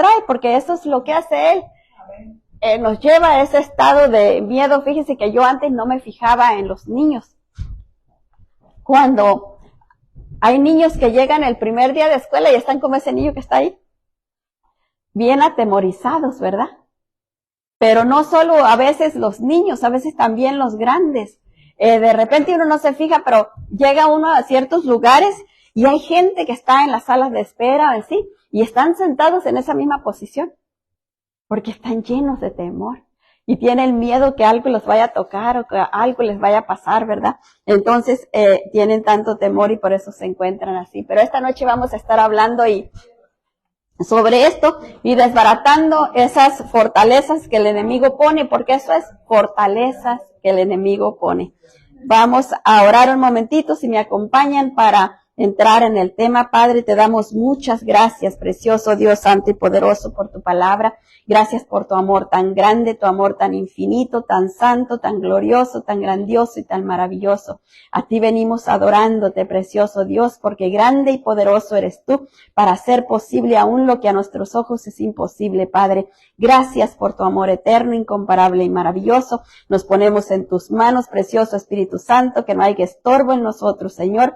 trae, porque eso es lo que hace Él. Nos lleva a ese estado de miedo. Fíjense que yo antes no me fijaba en los niños. Cuando hay niños que llegan el primer día de escuela y están como ese niño que está ahí, bien atemorizados, ¿verdad? Pero no solo a veces los niños, a veces también los grandes. De repente uno no se fija, pero llega uno a ciertos lugares y hay gente que está en las salas de espera, así, y están sentados en esa misma posición, porque están llenos de temor y tienen miedo que algo los vaya a tocar o que algo les vaya a pasar, ¿verdad? Entonces tienen tanto temor y por eso se encuentran así. Pero esta noche vamos a estar hablando sobre esto y desbaratando esas fortalezas que el enemigo pone, porque eso es fortalezas que el enemigo pone. Vamos a orar un momentito, si me acompañan, para entrar en el tema. Padre, te damos muchas gracias, precioso Dios santo y poderoso, por tu palabra. Gracias por tu amor tan grande, tu amor tan infinito, tan santo, tan glorioso, tan grandioso y tan maravilloso. A ti venimos adorándote, precioso Dios, porque grande y poderoso eres tú para hacer posible aún lo que a nuestros ojos es imposible, Padre. Gracias por tu amor eterno, incomparable y maravilloso. Nos ponemos en tus manos, precioso Espíritu Santo, que no haya estorbo en nosotros, Señor.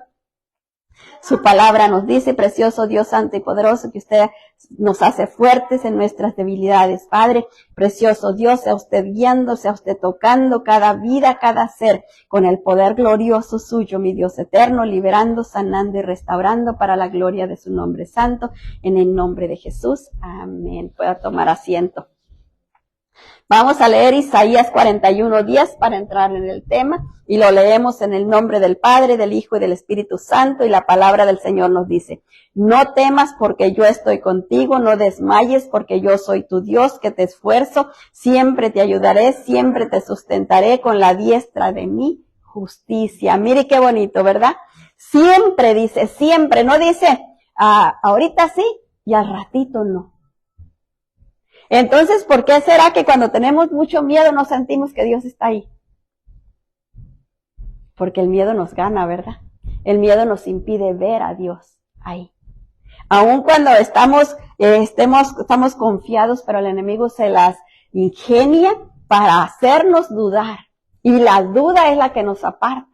Su palabra nos dice, precioso Dios santo y poderoso, que usted nos hace fuertes en nuestras debilidades. Padre, precioso Dios, sea usted guiando, sea usted tocando cada vida, cada ser, con el poder glorioso suyo, mi Dios eterno, liberando, sanando y restaurando para la gloria de su nombre santo, en el nombre de Jesús. Amén. Pueda tomar asiento. Vamos a leer Isaías 41:10 para entrar en el tema, y lo leemos en el nombre del Padre, del Hijo y del Espíritu Santo, y la palabra del Señor nos dice: no temas porque yo estoy contigo, no desmayes porque yo soy tu Dios que te esfuerzo, siempre te ayudaré, siempre te sustentaré con la diestra de mi justicia. Mire qué bonito, ¿verdad? Siempre dice, siempre, no dice, ahorita sí y al ratito no. Entonces, ¿por qué será que cuando tenemos mucho miedo no sentimos que Dios está ahí? Porque el miedo nos gana, ¿verdad? El miedo nos impide ver a Dios ahí. Aun cuando estamos confiados, pero el enemigo se las ingenia para hacernos dudar. Y la duda es la que nos aparta.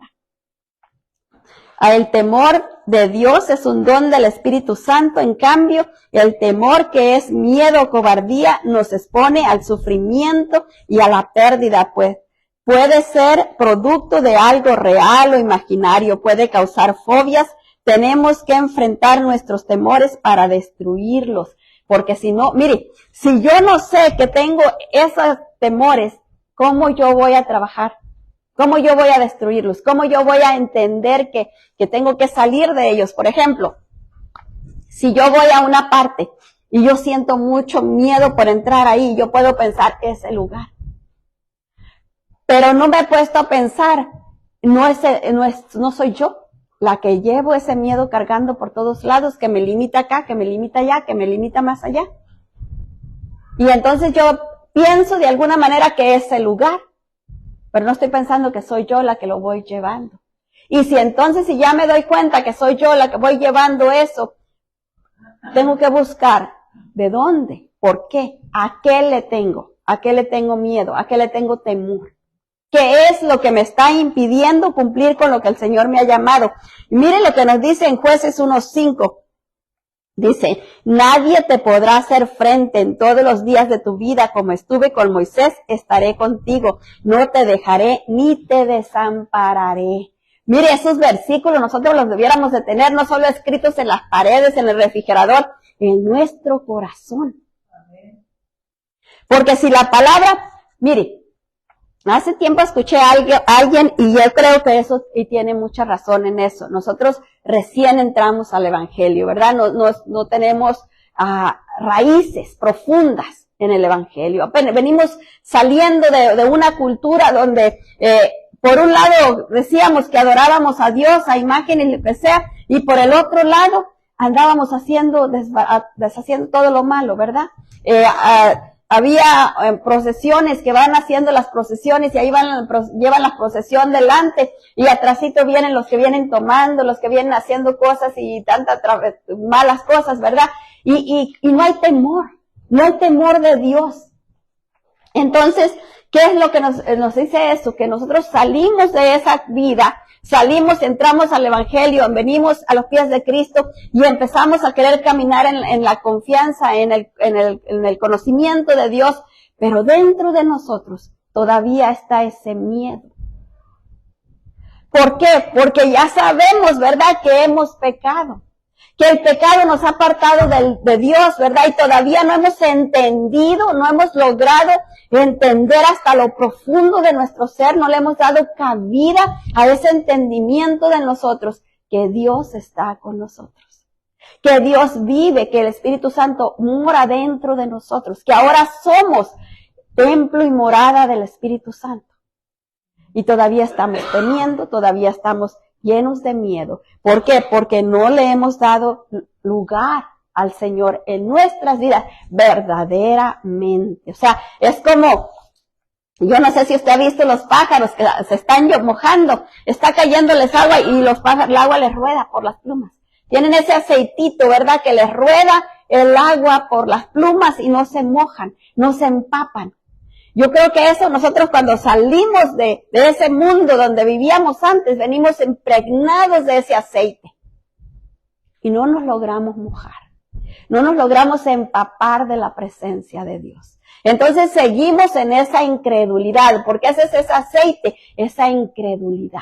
El temor de Dios es un don del Espíritu Santo. En cambio, el temor, que es miedo o cobardía, nos expone al sufrimiento y a la pérdida, pues puede ser producto de algo real o imaginario, puede causar fobias. Tenemos que enfrentar nuestros temores para destruirlos, porque si no, mire, si yo no sé que tengo esos temores, ¿cómo yo voy a trabajar? ¿Cómo yo voy a destruirlos? ¿Cómo yo voy a entender que tengo que salir de ellos? Por ejemplo, si yo voy a una parte y yo siento mucho miedo por entrar ahí, yo puedo pensar, ese lugar. Pero no me he puesto a pensar, no soy yo la que llevo ese miedo cargando por todos lados, que me limita acá, que me limita allá, que me limita más allá. Y entonces yo pienso de alguna manera que es el lugar. Pero no estoy pensando que soy yo la que lo voy llevando. Y si ya me doy cuenta que soy yo la que voy llevando eso, tengo que buscar de dónde, por qué, a qué le tengo miedo, a qué le tengo temor. ¿Qué es lo que me está impidiendo cumplir con lo que el Señor me ha llamado? Y miren lo que nos dice en Jueces 1:5. Dice, nadie te podrá hacer frente en todos los días de tu vida. Como estuve con Moisés, estaré contigo. No te dejaré ni te desampararé. Mire, esos versículos nosotros los debiéramos de tener no solo escritos en las paredes, en el refrigerador, en nuestro corazón. Porque si la palabra, mire, hace tiempo escuché a alguien y yo creo que eso, y tiene mucha razón en eso. Nosotros recién entramos al Evangelio, ¿verdad? No tenemos raíces profundas en el Evangelio. Venimos saliendo de una cultura donde, por un lado decíamos que adorábamos a Dios, a imagen y lo que sea, y por el otro lado andábamos deshaciendo todo lo malo, ¿verdad? Había procesiones que van haciendo las procesiones y ahí llevan la procesión delante y atrásito vienen los que vienen tomando, los que vienen haciendo cosas y tantas malas cosas, ¿verdad? Y no hay temor. no hay temor de Dios. Entonces, ¿qué es lo que nos dice eso? Que nosotros salimos de esa vida, entramos al Evangelio, venimos a los pies de Cristo y empezamos a querer caminar en la confianza, en el conocimiento de Dios, pero dentro de nosotros todavía está ese miedo. ¿Por qué? Porque ya sabemos, ¿verdad?, que hemos pecado, que el pecado nos ha apartado de Dios, ¿verdad? Y todavía no hemos entendido, no hemos logrado entender hasta lo profundo de nuestro ser, no le hemos dado cabida a ese entendimiento de nosotros, que Dios está con nosotros, que Dios vive, que el Espíritu Santo mora dentro de nosotros, que ahora somos templo y morada del Espíritu Santo. Y todavía estamos temiendo, todavía estamos llenos de miedo. ¿Por qué? Porque no le hemos dado lugar al Señor en nuestras vidas verdaderamente. O sea, es como, yo no sé si usted ha visto los pájaros que se están mojando, está cayéndoles agua y los pájaros, el agua les rueda por las plumas. Tienen ese aceitito, ¿verdad?, que les rueda el agua por las plumas y no se mojan, no se empapan. Yo creo que eso nosotros cuando salimos de ese mundo donde vivíamos antes, venimos impregnados de ese aceite. Y no nos logramos mojar. No nos logramos empapar de la presencia de Dios. Entonces seguimos en esa incredulidad, porque ese es ese aceite, esa incredulidad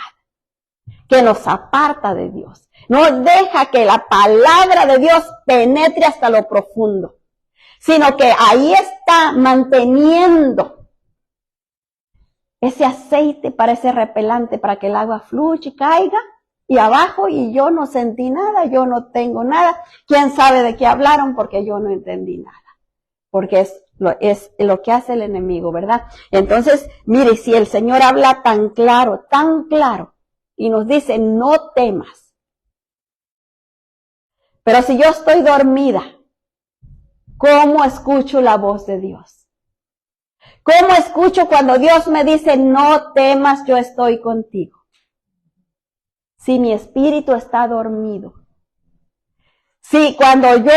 que nos aparta de Dios. No deja que la palabra de Dios penetre hasta lo profundo, sino que ahí está manteniendo ese aceite, para ese repelente, para que el agua fluya y caiga, y abajo, y yo no sentí nada, yo no tengo nada. ¿Quién sabe de qué hablaron? Porque yo no entendí nada. Porque es lo que hace el enemigo, ¿verdad? Entonces, mire, si el Señor habla tan claro, y nos dice, no temas. Pero si yo estoy dormida, ¿cómo escucho la voz de Dios? ¿Cómo escucho cuando Dios me dice, no temas, yo estoy contigo? Si mi espíritu está dormido. Si cuando yo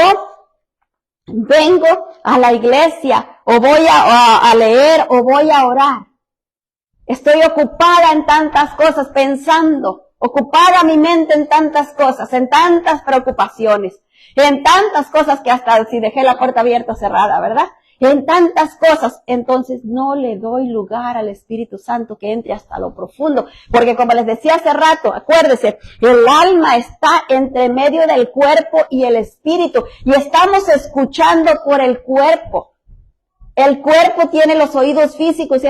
vengo a la iglesia, o voy a leer, o voy a orar, estoy ocupada en tantas cosas, pensando, ocupada mi mente en tantas cosas, en tantas preocupaciones, en tantas cosas que hasta si dejé la puerta abierta o cerrada, ¿verdad? En tantas cosas, entonces no le doy lugar al Espíritu Santo que entre hasta lo profundo, porque como les decía hace rato, acuérdese, el alma está entre medio del cuerpo y el espíritu, y estamos escuchando por el cuerpo. El cuerpo tiene los oídos físicos y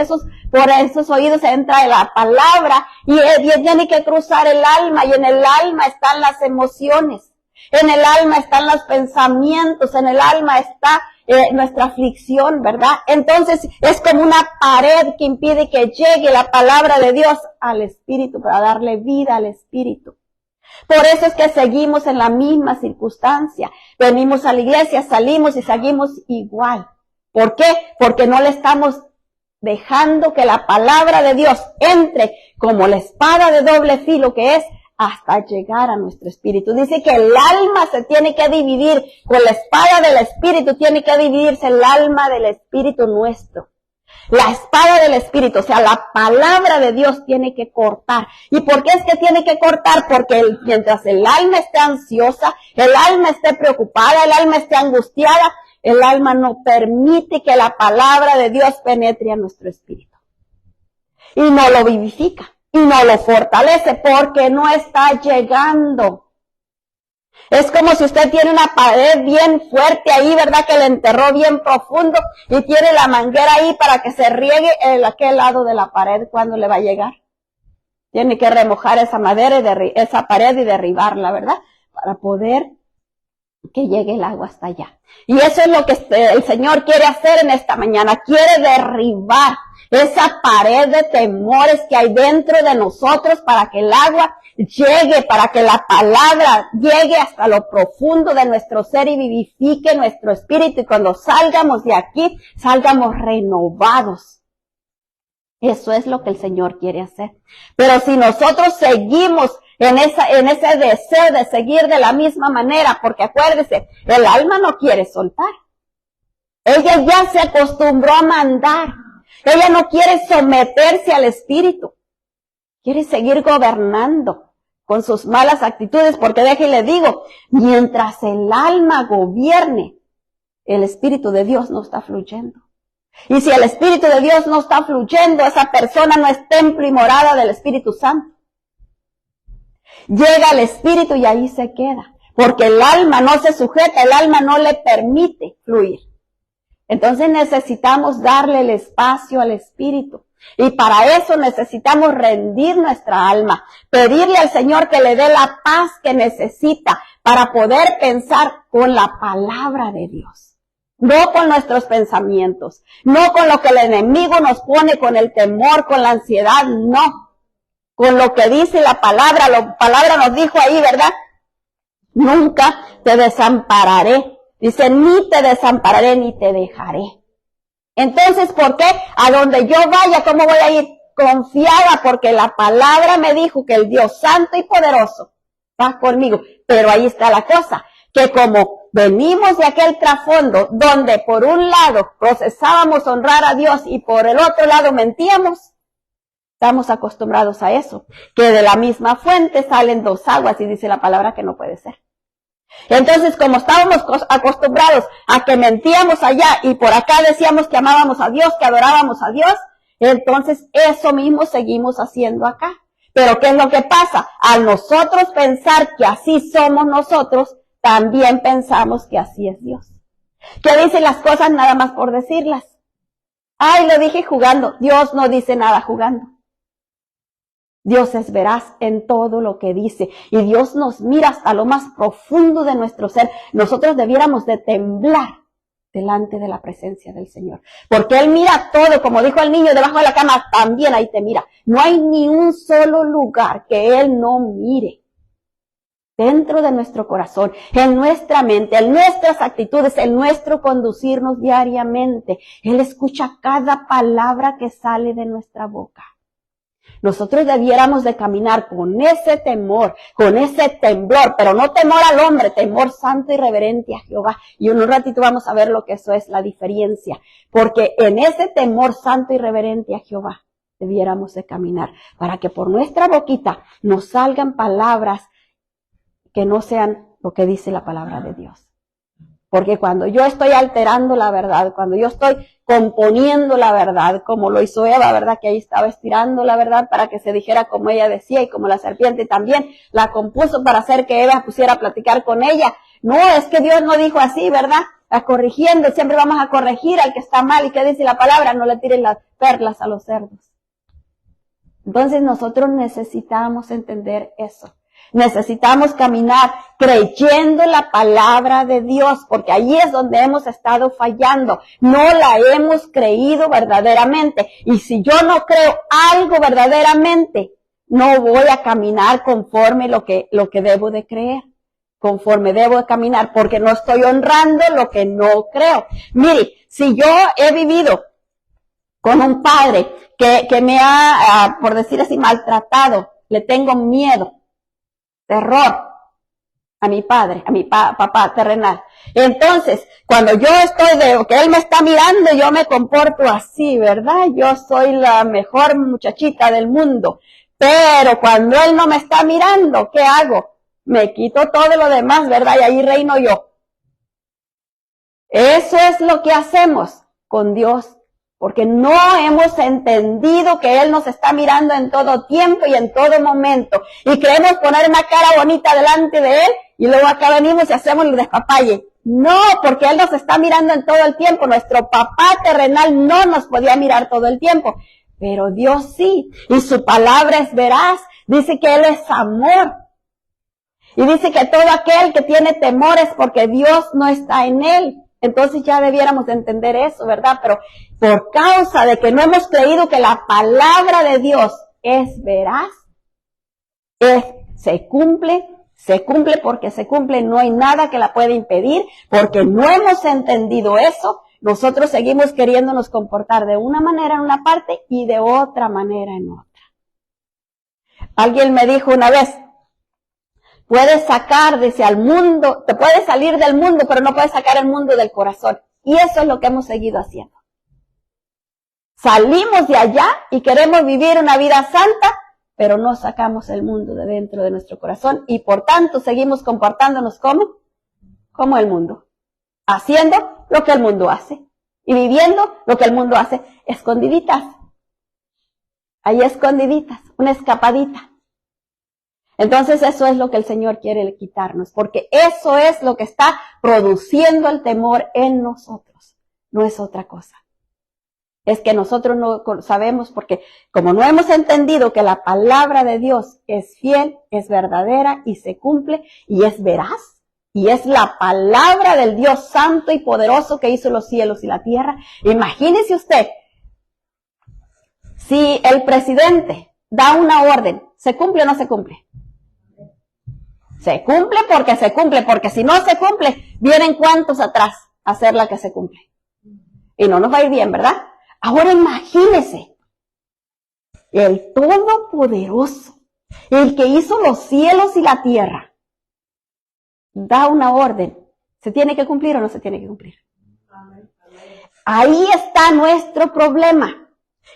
por esos oídos entra la palabra y tiene que cruzar el alma, y en el alma están las emociones. En el alma están los pensamientos, en el alma está nuestra aflicción, ¿verdad? Entonces es como una pared que impide que llegue la palabra de Dios al espíritu, para darle vida al espíritu. Por eso es que seguimos en la misma circunstancia. Venimos a la iglesia, salimos y seguimos igual. ¿Por qué? Porque no le estamos dejando que la palabra de Dios entre como la espada de doble filo que es, hasta llegar a nuestro espíritu. Dice que el alma se tiene que dividir, con la espada del espíritu tiene que dividirse el alma del espíritu nuestro. La espada del espíritu, o sea, la palabra de Dios tiene que cortar. ¿Y por qué es que tiene que cortar? Porque mientras el alma esté ansiosa, el alma esté preocupada, el alma esté angustiada, el alma no permite que la palabra de Dios penetre a nuestro espíritu. Y no lo vivifica. Y no lo fortalece porque no está llegando. Es como si usted tiene una pared bien fuerte ahí, ¿verdad? Que le enterró bien profundo y tiene la manguera ahí para que se riegue en aquel lado de la pared. ¿Cuándo le va a llegar? Tiene que remojar esa madera esa pared y derribarla, ¿verdad? Para poder que llegue el agua hasta allá. Y eso es lo que el Señor quiere hacer en esta mañana. Quiere derribar esa pared de temores que hay dentro de nosotros para que el agua llegue, para que la palabra llegue hasta lo profundo de nuestro ser y vivifique nuestro espíritu. Y cuando salgamos de aquí, salgamos renovados. Eso es lo que el Señor quiere hacer. Pero si nosotros seguimos en ese deseo de seguir de la misma manera, porque acuérdese, el alma no quiere soltar. Ella ella ya se acostumbró a mandar. Ella no quiere someterse al Espíritu. Quiere seguir gobernando con sus malas actitudes, porque deje y le digo, mientras el alma gobierne, el Espíritu de Dios no está fluyendo. Y si el Espíritu de Dios no está fluyendo, esa persona no es templo y morada del Espíritu Santo. Llega el Espíritu y ahí se queda, porque el alma no se sujeta, el alma no le permite fluir. Entonces necesitamos darle el espacio al Espíritu. Y para eso necesitamos rendir nuestra alma, pedirle al Señor que le dé la paz que necesita para poder pensar con la palabra de Dios. No con nuestros pensamientos, no con lo que el enemigo nos pone, con el temor, con la ansiedad, no. Con lo que dice la palabra nos dijo ahí, ¿verdad? Nunca te desampararé. Dice, ni te desampararé ni te dejaré. Entonces, ¿por qué? A donde yo vaya, ¿cómo voy a ir? Confiada, porque la palabra me dijo que el Dios santo y poderoso va conmigo. Pero ahí está la cosa, que como venimos de aquel trasfondo donde por un lado procesábamos honrar a Dios y por el otro lado mentíamos, estamos acostumbrados a eso, que de la misma fuente salen dos aguas y dice la palabra que no puede ser. Entonces, como estábamos acostumbrados a que mentíamos allá y por acá decíamos que amábamos a Dios, que adorábamos a Dios, entonces eso mismo seguimos haciendo acá. Pero ¿qué es lo que pasa? Al nosotros pensar que así somos nosotros, también pensamos que así es Dios. Que dice las cosas nada más por decirlas. Ay, lo dije jugando. Dios no dice nada jugando. Dios es veraz en todo lo que dice y Dios nos mira hasta lo más profundo de nuestro ser. Nosotros debiéramos de temblar delante de la presencia del Señor, porque Él mira todo, como dijo el niño debajo de la cama, también ahí te mira. No hay ni un solo lugar que Él no mire. Dentro de nuestro corazón, en nuestra mente, en nuestras actitudes, en nuestro conducirnos diariamente. Él escucha cada palabra que sale de nuestra boca. Nosotros debiéramos de caminar con ese temor, con ese temblor, pero no temor al hombre, temor santo y reverente a Jehová. Y en un ratito vamos a ver lo que eso es, la diferencia. Porque en ese temor santo y reverente a Jehová debiéramos de caminar, para que por nuestra boquita nos salgan palabras que no sean lo que dice la palabra de Dios. Porque cuando yo estoy alterando la verdad, cuando yo estoy componiendo la verdad, como lo hizo Eva, ¿verdad? Que ahí estaba estirando la verdad para que se dijera como ella decía y como la serpiente también la compuso para hacer que Eva pusiera a platicar con ella. No, es que Dios no dijo así, ¿verdad? A corrigiendo, siempre vamos a corregir al que está mal. ¿Y qué dice la palabra? No le tiren las perlas a los cerdos. Entonces nosotros necesitamos entender eso. Necesitamos caminar creyendo la palabra de Dios, porque ahí es donde hemos estado fallando. No la hemos creído verdaderamente. Y si yo no creo algo verdaderamente, no voy a caminar conforme lo que debo de creer. Conforme debo de caminar, porque no estoy honrando lo que no creo. Mire, si yo he vivido con un padre que me ha, por decir así, maltratado, le tengo miedo, terror a mi padre, a mi papá terrenal. Entonces, cuando yo estoy de que él me está mirando, yo me comporto así, ¿verdad? Yo soy la mejor muchachita del mundo. Pero cuando él no me está mirando, ¿qué hago? Me quito todo lo demás, ¿verdad? Y ahí reino yo. Eso es lo que hacemos con Dios. Porque no hemos entendido que Él nos está mirando en todo tiempo y en todo momento. Y queremos poner una cara bonita delante de Él y luego acá venimos y hacemos el despapalle. No, porque Él nos está mirando en todo el tiempo. Nuestro papá terrenal no nos podía mirar todo el tiempo. Pero Dios sí. Y su palabra es veraz. Dice que Él es amor. Y dice que todo aquel que tiene temor es porque Dios no está en él. Entonces ya debiéramos de entender eso, ¿verdad? Pero por causa de que no hemos creído que la palabra de Dios es veraz, se cumple porque se cumple, no hay nada que la pueda impedir, porque no hemos entendido eso, nosotros seguimos queriéndonos comportar de una manera en una parte y de otra manera en otra. Alguien me dijo una vez, puedes sacar, dice, al mundo, te puedes salir del mundo, pero no puedes sacar el mundo del corazón. Y eso es lo que hemos seguido haciendo. Salimos de allá y queremos vivir una vida santa, pero no sacamos el mundo de dentro de nuestro corazón y por tanto seguimos comportándonos como el mundo, haciendo lo que el mundo hace y viviendo lo que el mundo hace, escondiditas, ahí escondiditas, una escapadita. Entonces eso es lo que el Señor quiere quitarnos, porque eso es lo que está produciendo el temor en nosotros, no es otra cosa. Es que nosotros no sabemos, porque como no hemos entendido que la palabra de Dios es fiel, es verdadera y se cumple y es veraz, y es la palabra del Dios santo y poderoso que hizo los cielos y la tierra. Imagínese usted, si el presidente da una orden, ¿se cumple o no se cumple? Se cumple, porque si no se cumple, vienen cuantos atrás a hacer la que se cumple. Y no nos va a ir bien, ¿verdad? Ahora imagínese, el Todopoderoso, el que hizo los cielos y la tierra, da una orden. ¿Se tiene que cumplir o no se tiene que cumplir? Ahí está nuestro problema.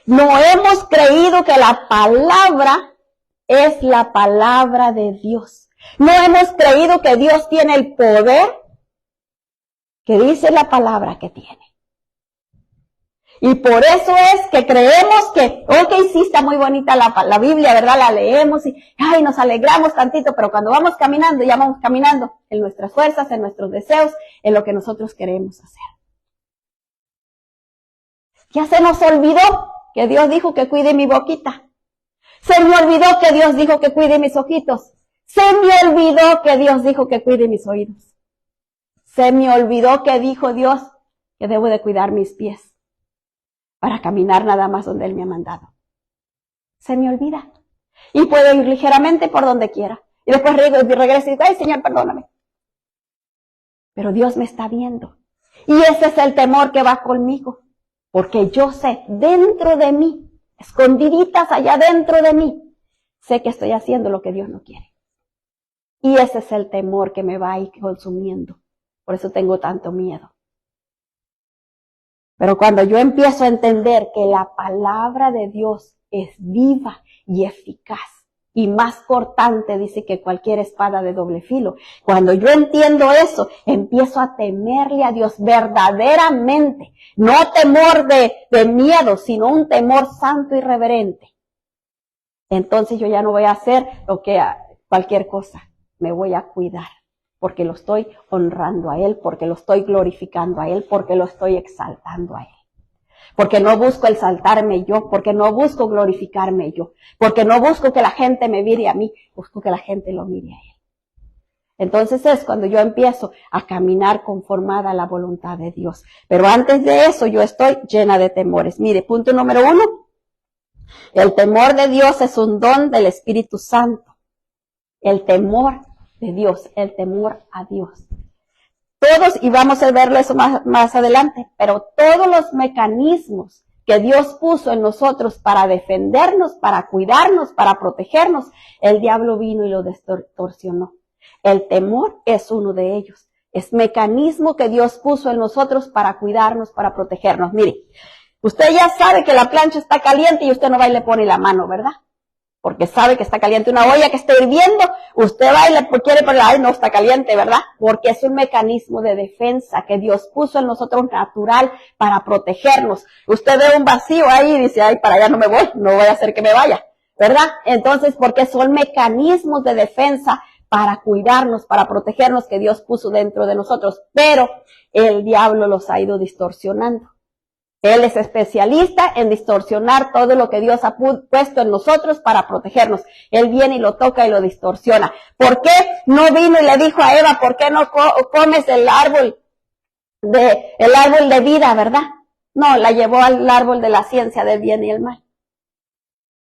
No hemos creído que la palabra es la palabra de Dios. No hemos creído que Dios tiene el poder que dice la palabra que tiene. Y por eso es que creemos que, sí está muy bonita la Biblia, ¿verdad? La leemos y, nos alegramos tantito, pero cuando vamos caminando, ya vamos caminando en nuestras fuerzas, en nuestros deseos, en lo que nosotros queremos hacer. Ya se nos olvidó que Dios dijo que cuide mi boquita. Se me olvidó que Dios dijo que cuide mis ojitos. Se me olvidó que Dios dijo que cuide mis oídos. Se me olvidó que dijo Dios que debo de cuidar mis pies para caminar nada más donde Él me ha mandado. Se me olvida. Y puedo ir ligeramente por donde quiera. Y después regreso y digo, Señor, perdóname. Pero Dios me está viendo. Y ese es el temor que va conmigo. Porque yo sé, dentro de mí, escondiditas allá dentro de mí, sé que estoy haciendo lo que Dios no quiere. Y ese es el temor que me va a ir consumiendo. Por eso tengo tanto miedo. Pero cuando yo empiezo a entender que la palabra de Dios es viva y eficaz y más cortante, dice, que cualquier espada de doble filo. Cuando yo entiendo eso, empiezo a temerle a Dios verdaderamente. No temor de miedo, sino un temor santo y reverente. Entonces yo ya no voy a hacer cualquier cosa. Me voy a cuidar. Porque lo estoy honrando a Él, porque lo estoy glorificando a Él, porque lo estoy exaltando a Él. Porque no busco exaltarme yo, porque no busco glorificarme yo, porque no busco que la gente me mire a mí, busco que la gente lo mire a Él. Entonces es cuando yo empiezo a caminar conformada a la voluntad de Dios. Pero antes de eso yo estoy llena de temores. Mire, punto número 1. El temor de Dios es un don del Espíritu Santo. El temor de Dios, el temor a Dios. Todos, y vamos a verlo eso más adelante, pero todos los mecanismos que Dios puso en nosotros para defendernos, para cuidarnos, para protegernos, el diablo vino y lo distorsionó. El temor es uno de ellos. Es mecanismo que Dios puso en nosotros para cuidarnos, para protegernos. Mire, usted ya sabe que la plancha está caliente y usted no va y le pone la mano, ¿verdad? Porque sabe que está caliente una olla que está hirviendo, usted va y le quiere poner, no está caliente, ¿verdad? Porque es un mecanismo de defensa que Dios puso en nosotros natural para protegernos. Usted ve un vacío ahí y dice, para allá no me voy, no voy a hacer que me vaya, ¿verdad? Entonces, porque son mecanismos de defensa para cuidarnos, para protegernos que Dios puso dentro de nosotros, pero el diablo los ha ido distorsionando. Él es especialista en distorsionar todo lo que Dios ha puesto en nosotros para protegernos. Él viene y lo toca y lo distorsiona. ¿Por qué no vino y le dijo a Eva, ¿por qué no comes el árbol de vida, verdad? No, la llevó al árbol de la ciencia del bien y el mal.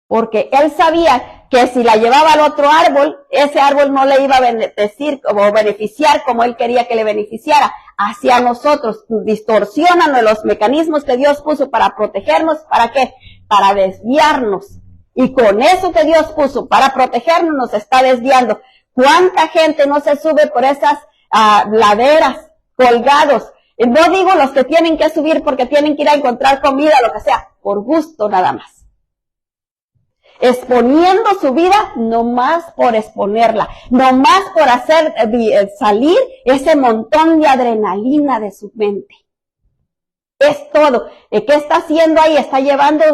Porque él sabía que si la llevaba al otro árbol, ese árbol no le iba a beneficiar como él quería que le beneficiara. Hacia nosotros, distorsionan los mecanismos que Dios puso para protegernos. ¿Para qué? Para desviarnos. Y con eso que Dios puso para protegernos, nos está desviando. ¿Cuánta gente no se sube por esas laderas colgados No digo los que tienen que subir porque tienen que ir a encontrar comida, lo que sea, por gusto nada más. Exponiendo su vida, no más por exponerla, no más por hacer salir ese montón de adrenalina de su mente. Es todo. ¿Qué está haciendo ahí? Está llevando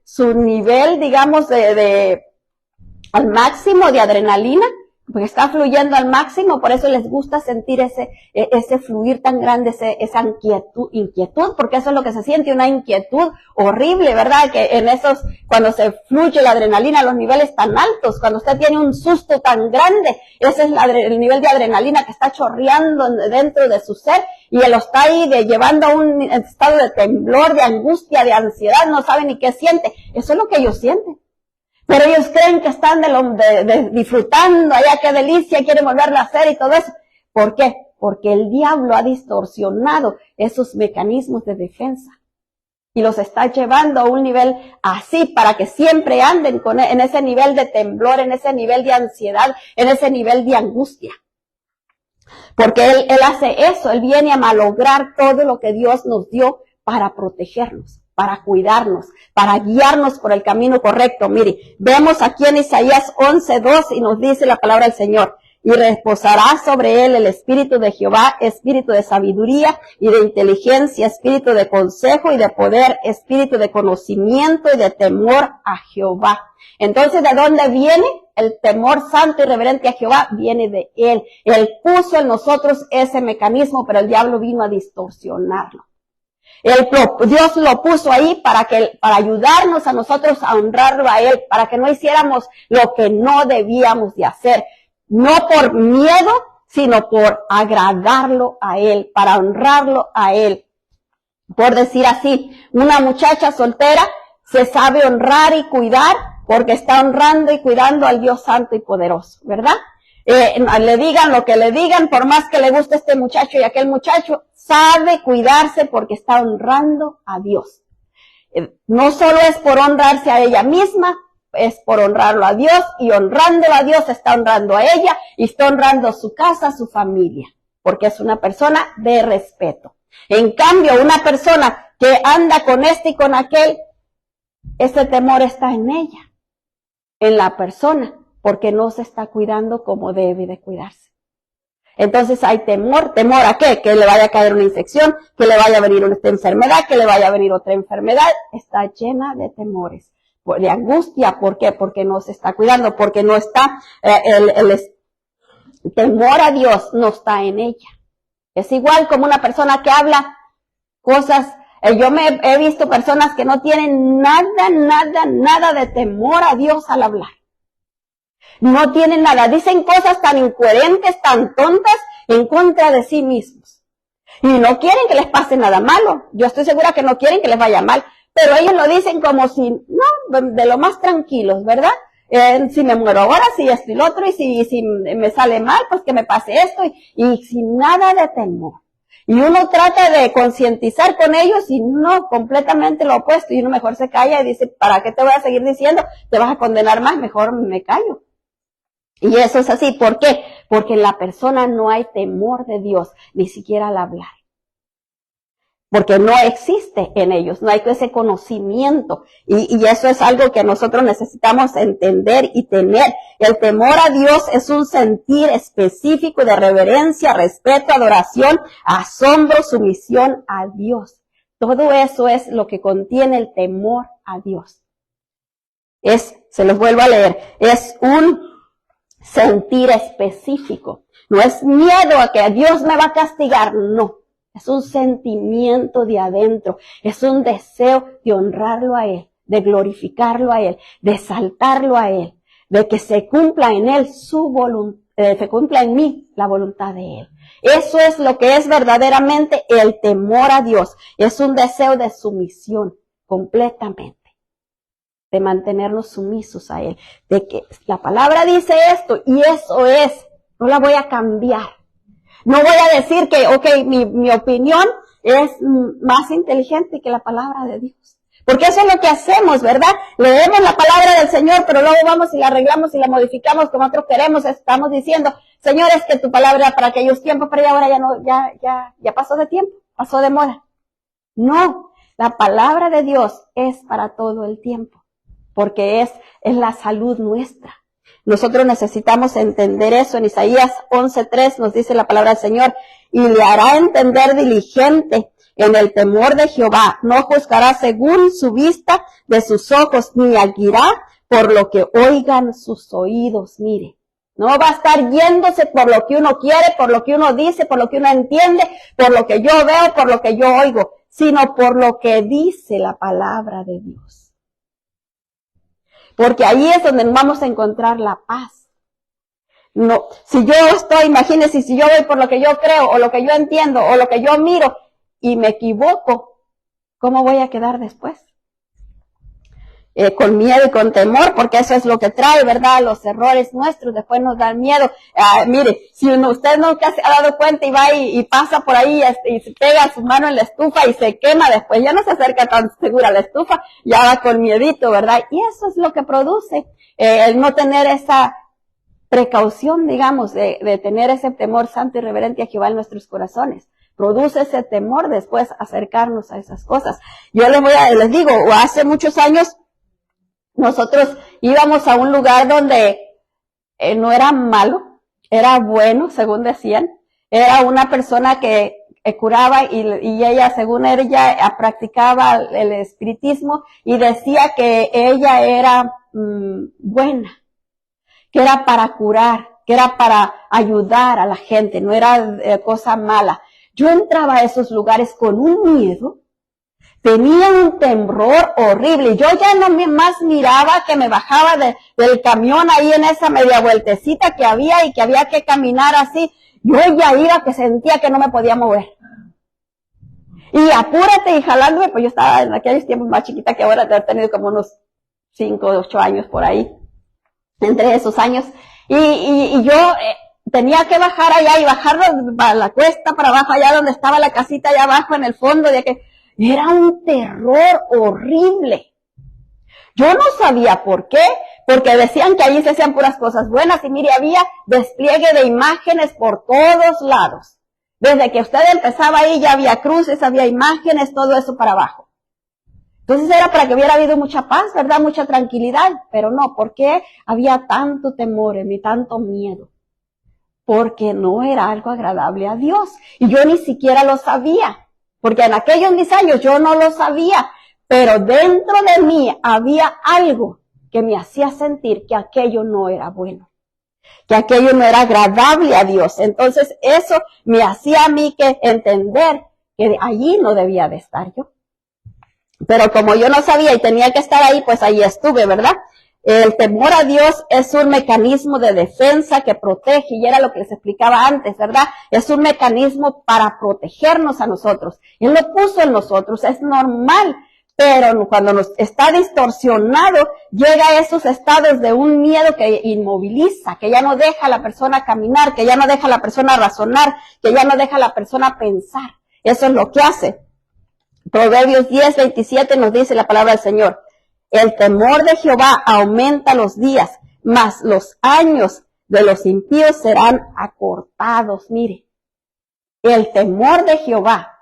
su nivel, digamos, al máximo de adrenalina, porque está fluyendo al máximo, por eso les gusta sentir ese fluir tan grande, esa inquietud, porque eso es lo que se siente, una inquietud horrible, ¿verdad? Que en cuando se fluye la adrenalina a los niveles tan altos, cuando usted tiene un susto tan grande, ese es el nivel de adrenalina que está chorreando dentro de su ser, y él lo está ahí llevando a un estado de temblor, de angustia, de ansiedad, no sabe ni qué siente. Eso es lo que ellos sienten. Pero ellos creen que están disfrutando, allá qué delicia, quieren volverlo a hacer y todo eso. ¿Por qué? Porque el diablo ha distorsionado esos mecanismos de defensa y los está llevando a un nivel así para que siempre anden en ese nivel de temblor, en ese nivel de ansiedad, en ese nivel de angustia. Porque él hace eso, él viene a malograr todo lo que Dios nos dio para protegernos, para cuidarnos, para guiarnos por el camino correcto. Mire, vemos aquí en Isaías 11:2 y nos dice la palabra del Señor: y reposará sobre él el espíritu de Jehová, espíritu de sabiduría y de inteligencia, espíritu de consejo y de poder, espíritu de conocimiento y de temor a Jehová. Entonces, ¿de dónde viene? El temor santo y reverente a Jehová viene de él. Él puso en nosotros ese mecanismo, pero el diablo vino a distorsionarlo. Dios lo puso ahí para ayudarnos a nosotros a honrarlo a él, para que no hiciéramos lo que no debíamos de hacer. No por miedo, sino por agradarlo a él, para honrarlo a él. Por decir así, una muchacha soltera se sabe honrar y cuidar porque está honrando y cuidando al Dios santo y poderoso, ¿verdad? Le digan lo que le digan, por más que le guste este muchacho y aquel muchacho, sabe cuidarse porque está honrando a Dios. No solo es por honrarse a ella misma, es por honrarlo a Dios, y honrándolo a Dios está honrando a ella y está honrando su casa, su familia, porque es una persona de respeto. En cambio, una persona que anda con este y con aquel, ese temor está en ella, en la persona, porque no se está cuidando como debe de cuidarse. Entonces hay temor. ¿Temor a qué? Que le vaya a caer una infección, que le vaya a venir una enfermedad, que le vaya a venir otra enfermedad. Está llena de temores, de angustia. ¿Por qué? Porque no se está cuidando, porque no está, el temor a Dios no está en ella. Es igual como una persona que habla cosas. Yo he visto personas que no tienen nada de temor a Dios al hablar. No tienen nada, dicen cosas tan incoherentes, tan tontas en contra de sí mismos. Y no quieren que les pase nada malo. Yo estoy segura que no quieren que les vaya mal, pero ellos lo dicen como si, no, de lo más tranquilos, ¿verdad? Si me muero ahora, si esto y lo otro, y si me sale mal, pues que me pase esto, y sin nada de temor. Y uno trata de concientizar con ellos y no, completamente lo opuesto. Y uno mejor se calla y dice, ¿para qué te voy a seguir diciendo? Te vas a condenar más, mejor me callo. Y eso es así. ¿Por qué? Porque en la persona no hay temor de Dios, ni siquiera al hablar. Porque no existe en ellos, no hay ese conocimiento. Y eso es algo que nosotros necesitamos entender y tener. El temor a Dios es un sentir específico de reverencia, respeto, adoración, asombro, sumisión a Dios. Todo eso es lo que contiene el temor a Dios. Se los vuelvo a leer, es un sentir específico. No es miedo a que Dios me va a castigar, no. Es un sentimiento de adentro, es un deseo de honrarlo a Él, de glorificarlo a Él, de exaltarlo a Él, de que se cumpla en Él su voluntad, se cumpla en mí la voluntad de Él. Eso es lo que es verdaderamente el temor a Dios. Es un deseo de sumisión completamente, de mantenernos sumisos a Él, de que la palabra dice esto y eso es, no la voy a cambiar. No voy a decir que, mi opinión es más inteligente que la palabra de Dios. Porque eso es lo que hacemos, ¿verdad? Leemos la palabra del Señor, pero luego vamos y la arreglamos y la modificamos como nosotros queremos. Estamos diciendo, Señor, es que tu palabra era para aquellos tiempos, pero ahora ya no, ya pasó de tiempo. pasó de moda. No, la palabra de Dios es para todo el tiempo, porque es la salud nuestra. Nosotros necesitamos entender eso. En Isaías 11:3 nos dice la palabra del Señor, y le hará entender diligente en el temor de Jehová. No juzgará según su vista de sus ojos, ni aguirá por lo que oigan sus oídos. Mire, no va a estar yéndose por lo que uno quiere, por lo que uno dice, por lo que uno entiende, por lo que yo veo, por lo que yo oigo, sino por lo que dice la palabra de Dios. Porque ahí es donde vamos a encontrar la paz. No, si yo estoy, imagínense, si yo voy por lo que yo creo, o lo que yo entiendo, o lo que yo miro, y me equivoco, ¿cómo voy a quedar después? Con miedo y con temor, porque eso es lo que trae, ¿verdad? Los errores nuestros después nos dan miedo. Mire, si usted nunca se ha dado cuenta y va y pasa por ahí y se pega su mano en la estufa y se quema después, ya no se acerca tan segura a la estufa, ya va con miedito, ¿verdad? Y eso es lo que produce el no tener esa precaución, digamos, de tener ese temor santo y reverente a Jehová en nuestros corazones. Produce ese temor después acercarnos a esas cosas. Yo les digo, hace muchos años, nosotros íbamos a un lugar donde no era malo, era bueno, según decían. Era una persona que curaba y ella, según ella, practicaba el espiritismo y decía que ella era buena, que era para curar, que era para ayudar a la gente, no era cosa mala. Yo entraba a esos lugares con un miedo. Tenía un temor horrible. Yo ya no más miraba que me bajaba del camión ahí en esa media vueltecita que había y que había que caminar así. Yo ya iba que sentía que no me podía mover. Y apúrate y jalándome, pues yo estaba en aquellos tiempos más chiquita que ahora, de haber tenido como unos 5 o 8 años por ahí, entre esos años. Y yo tenía que bajar allá y bajar la cuesta para abajo, allá donde estaba la casita, allá abajo en el fondo, de que era un terror horrible. Yo no sabía por qué, porque decían que allí se hacían puras cosas buenas y mire, había despliegue de imágenes por todos lados. Desde que usted empezaba ahí ya había cruces, había imágenes, todo eso para abajo. Entonces era para que hubiera habido mucha paz, ¿verdad? Mucha tranquilidad, pero no, ¿por qué había tanto temor en mí, tanto miedo? Porque no era algo agradable a Dios y yo ni siquiera lo sabía. Porque en aquellos mis años yo no lo sabía, pero dentro de mí había algo que me hacía sentir que aquello no era bueno, que aquello no era agradable a Dios. Entonces eso me hacía a mí que entender que allí no debía de estar yo. Pero como yo no sabía y tenía que estar ahí, pues ahí estuve, ¿verdad? El temor a Dios es un mecanismo de defensa que protege, y era lo que les explicaba antes, ¿verdad? Es un mecanismo para protegernos a nosotros. Él lo puso en nosotros, es normal, pero cuando nos está distorsionado, llega a esos estados de un miedo que inmoviliza, que ya no deja a la persona caminar, que ya no deja a la persona razonar, que ya no deja a la persona pensar. Eso es lo que hace. Proverbios 10:27 nos dice la palabra del Señor. El temor de Jehová aumenta los días, mas los años de los impíos serán acortados. Mire, el temor de Jehová,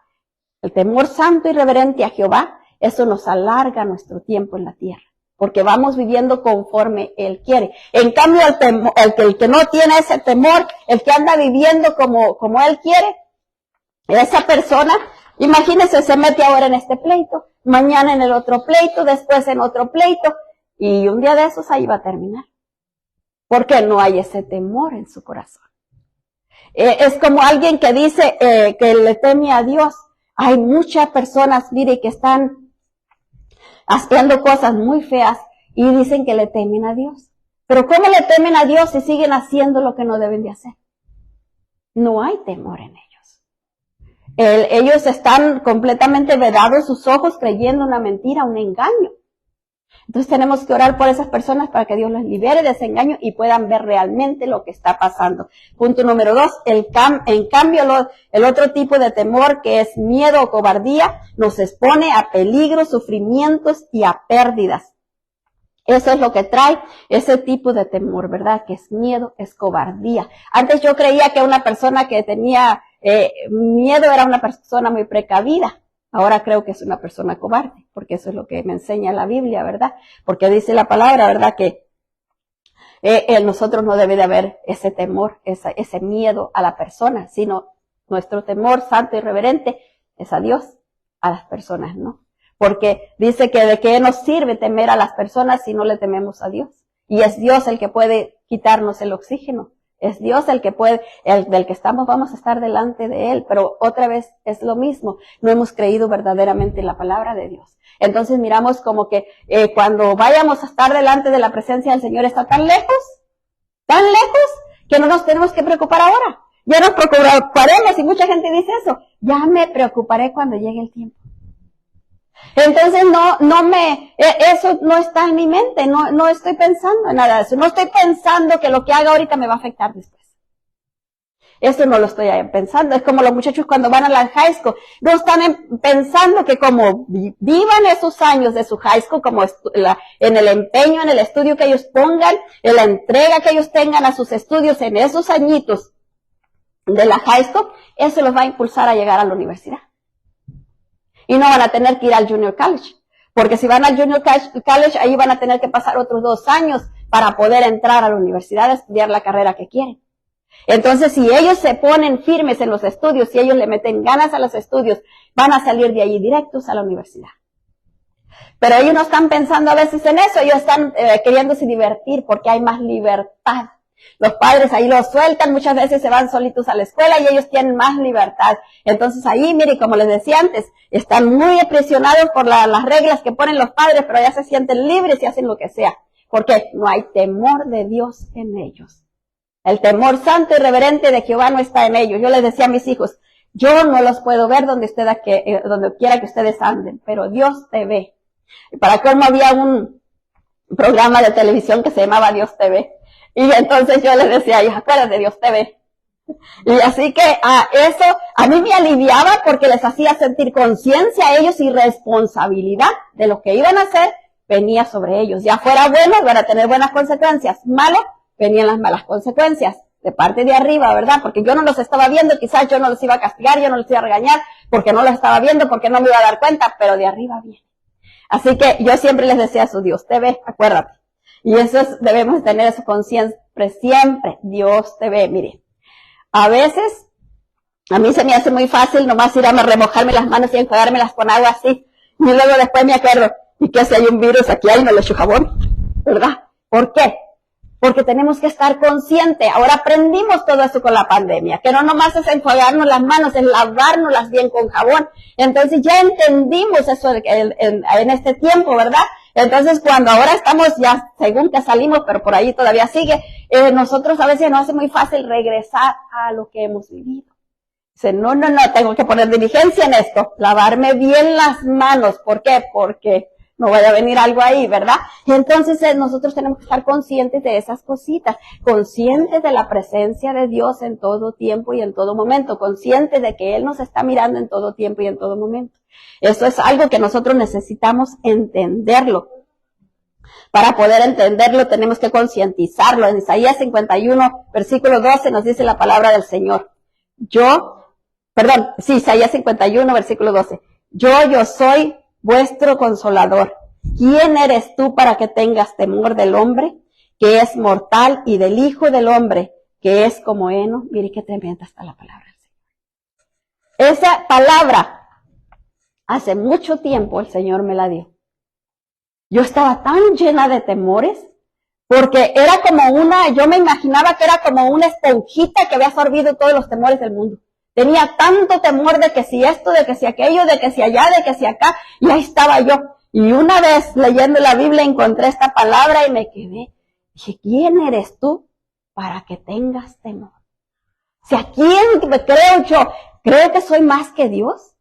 el temor santo y reverente a Jehová, eso nos alarga nuestro tiempo en la tierra, porque vamos viviendo conforme Él quiere. En cambio, el que no tiene ese temor, el que anda viviendo como Él quiere, esa persona, imagínese, se mete ahora en este pleito, mañana en el otro pleito, después en otro pleito, y un día de esos ahí va a terminar. Porque no hay ese temor en su corazón. Es como alguien que dice que le teme a Dios. Hay muchas personas, mire, que están haciendo cosas muy feas y dicen que le temen a Dios. Pero ¿cómo le temen a Dios si siguen haciendo lo que no deben de hacer? No hay temor en ellos. Ellos están completamente vedados sus ojos creyendo una mentira, un engaño. Entonces tenemos que orar por esas personas para que Dios los libere de ese engaño y puedan ver realmente lo que está pasando. Punto número 2, en cambio el otro tipo de temor, que es miedo o cobardía, nos expone a peligros, sufrimientos y a pérdidas. Eso es lo que trae ese tipo de temor, ¿verdad? Que es miedo, es cobardía. Antes yo creía que una persona que tenía Miedo era una persona muy precavida. Ahora creo que es una persona cobarde, porque eso es lo que me enseña la Biblia, ¿verdad? Porque dice la palabra, ¿verdad? Que en nosotros no debe de haber ese temor, ese miedo a la persona, sino nuestro temor santo y reverente es a Dios, a las personas, ¿no? Porque dice que de qué nos sirve temer a las personas si no le tememos a Dios. Y es Dios el que puede quitarnos el oxígeno. Es Dios el que puede, del que estamos, vamos a estar delante de Él. Pero otra vez es lo mismo. No hemos creído verdaderamente en la palabra de Dios. Entonces miramos como que cuando vayamos a estar delante de la presencia del Señor está tan lejos, que no nos tenemos que preocupar ahora. Ya nos preocuparemos, y mucha gente dice eso. Ya me preocuparé cuando llegue el tiempo. Entonces eso no está en mi mente, no estoy pensando en nada de eso, no estoy pensando que lo que haga ahorita me va a afectar después. Eso no lo estoy pensando, es como los muchachos cuando van a la high school, no están pensando que como vivan esos años de su high school, como en el empeño, en el estudio que ellos pongan, en la entrega que ellos tengan a sus estudios en esos añitos de la high school, eso los va a impulsar a llegar a la universidad. Y no van a tener que ir al junior college. Porque si van al junior college, ahí van a tener que pasar otros 2 años para poder entrar a la universidad a estudiar la carrera que quieren. Entonces, si ellos se ponen firmes en los estudios, si ellos le meten ganas a los estudios, van a salir de allí directos a la universidad. Pero ellos no están pensando a veces en eso, ellos están queriéndose divertir porque hay más libertad. Los padres ahí los sueltan, muchas veces se van solitos a la escuela y ellos tienen más libertad. Entonces ahí, mire, como les decía antes, están muy presionados por las reglas que ponen los padres, pero ya se sienten libres y hacen lo que sea. Porque no hay temor de Dios en ellos. El temor santo y reverente de Jehová no está en ellos. Yo les decía a mis hijos, yo no los puedo ver donde quiera que ustedes anden, pero Dios te ve. Y para colmo había un programa de televisión que se llamaba Dios te ve. Y entonces yo les decía, acuérdate, Dios te ve. Y así que eso a mí me aliviaba porque les hacía sentir conciencia a ellos y responsabilidad de lo que iban a hacer venía sobre ellos. Ya fuera bueno, van a tener buenas consecuencias. Malo, venían las malas consecuencias de parte de arriba, ¿verdad? Porque yo no los estaba viendo, quizás yo no los iba a castigar, yo no los iba a regañar, porque no los estaba viendo, porque no me iba a dar cuenta, pero de arriba viene. Así que yo siempre les decía a su Dios te ve, acuérdate. Y debemos tener eso conciencia siempre. Dios te ve. Mire, a veces, a mí se me hace muy fácil nomás ir a remojarme las manos y enjuagármelas con agua así. Y luego después me acuerdo, ¿y qué si hay un virus aquí? Ahí me lo echo jabón, ¿verdad? ¿Por qué? Porque tenemos que estar conscientes. Ahora aprendimos todo eso con la pandemia, que no nomás es enjuagarnos las manos, es lavárnoslas bien con jabón. Entonces ya entendimos eso en este tiempo, ¿verdad? Entonces cuando ahora estamos ya, según que salimos, pero por ahí todavía sigue, nosotros a veces nos hace muy fácil regresar a lo que hemos vivido. Dice, no, tengo que poner diligencia en esto, lavarme bien las manos. ¿Por qué? Porque no vaya a venir algo ahí, ¿verdad? Y entonces nosotros tenemos que estar conscientes de esas cositas, conscientes de la presencia de Dios en todo tiempo y en todo momento, conscientes de que Él nos está mirando en todo tiempo y en todo momento. Eso es algo que nosotros necesitamos entenderlo. Para poder entenderlo tenemos que concientizarlo. En Isaías 51, versículo 12 nos dice la palabra del Señor. Isaías 51, versículo 12. Yo soy vuestro consolador. ¿Quién eres tú para que tengas temor del hombre, que es mortal, y del Hijo del hombre, que es como heno? Mire qué tremenda está la palabra del Señor. Esa palabra, hace mucho tiempo el Señor me la dio. Yo estaba tan llena de temores, porque era como yo me imaginaba que era como una esponjita que había absorbido todos los temores del mundo. Tenía tanto temor de que si esto, de que si aquello, de que si allá, de que si acá, y ahí estaba yo. Y una vez leyendo la Biblia encontré esta palabra y me quedé. Dije, ¿quién eres tú para que tengas temor? Si a quién creo yo, creo que soy más que Dios.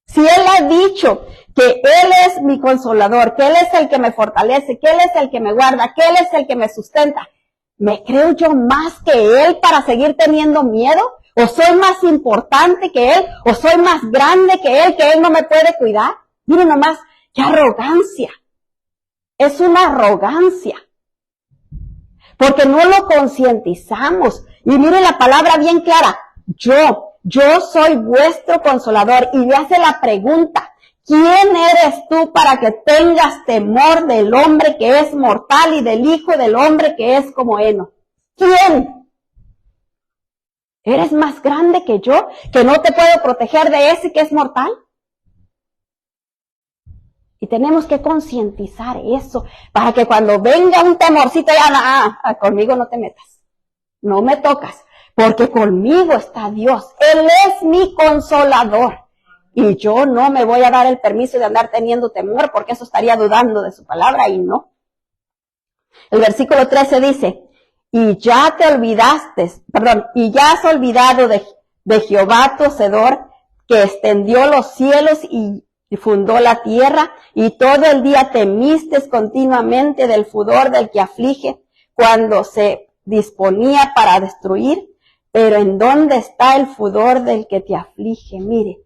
Si Él ha dicho que Él es mi consolador, que Él es el que me fortalece, que Él es el que me guarda, que Él es el que me sustenta, ¿me creo yo más que Él para seguir teniendo miedo? ¿O soy más importante que Él? ¿O soy más grande que Él no me puede cuidar? Miren nomás, qué arrogancia. Es una arrogancia. Porque no lo concientizamos. Y miren la palabra bien clara. Yo yo soy vuestro consolador. Y le hace la pregunta, ¿quién eres tú para que tengas temor del hombre que es mortal y del hijo del hombre que es como heno? ¿Quién? ¿Eres más grande que yo, que no te puedo proteger de ese que es mortal? Y tenemos que concientizar eso, para que cuando venga un temorcito, ya, conmigo no te metas, no me tocas, porque conmigo está Dios, Él es mi consolador. Y yo no me voy a dar el permiso de andar teniendo temor, porque eso estaría dudando de su palabra, y no. El versículo 13 dice, y ya has olvidado de Jehová tu Hacedor, que extendió los cielos y fundó la tierra, y todo el día temiste continuamente del furor del que aflige, cuando se disponía para destruir. Pero ¿en dónde está el furor del que te aflige? Mire,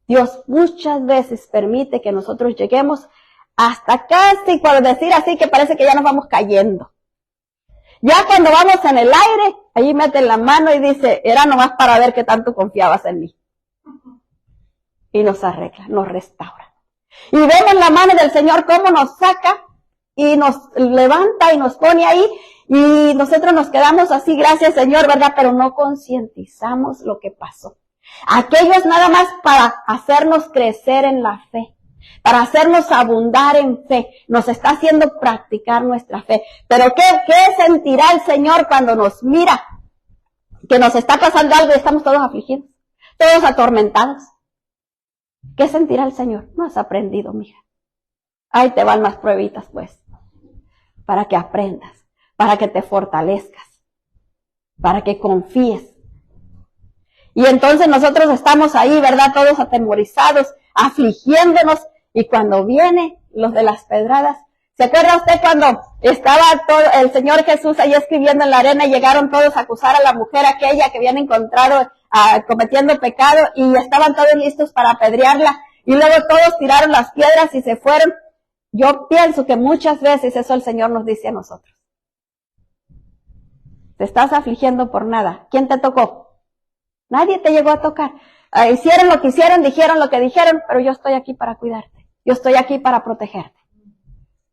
Dios muchas veces permite que nosotros lleguemos hasta casi, por decir así, que parece que ya nos vamos cayendo. Ya cuando vamos en el aire, ahí mete la mano y dice, era nomás para ver qué tanto confiabas en mí. Y nos arregla, nos restaura. Y vemos la mano del Señor cómo nos saca y nos levanta y nos pone ahí, y nosotros nos quedamos así, gracias Señor, ¿verdad? Pero no concientizamos lo que pasó. Aquello es nada más para hacernos crecer en la fe, para hacernos abundar en fe. Nos está haciendo practicar nuestra fe. Pero ¿qué sentirá el Señor cuando nos mira que nos está pasando algo y estamos todos afligidos, todos atormentados? ¿Qué sentirá el Señor? No has aprendido, mija. Ahí te van más pruebitas, pues, para que aprendas, para que te fortalezcas, para que confíes. Y entonces nosotros estamos ahí, ¿verdad? Todos atemorizados, afligiéndonos, y cuando viene los de las pedradas, ¿se acuerda usted cuando estaba todo el Señor Jesús ahí escribiendo en la arena y llegaron todos a acusar a la mujer aquella que habían encontrado cometiendo pecado, y estaban todos listos para apedrearla, y luego todos tiraron las piedras y se fueron? Yo pienso que muchas veces eso el Señor nos dice a nosotros. Te estás afligiendo por nada. ¿Quién te tocó? Nadie te llegó a tocar. Hicieron lo que hicieron, dijeron lo que dijeron, pero yo estoy aquí para cuidarte. Yo estoy aquí para protegerte.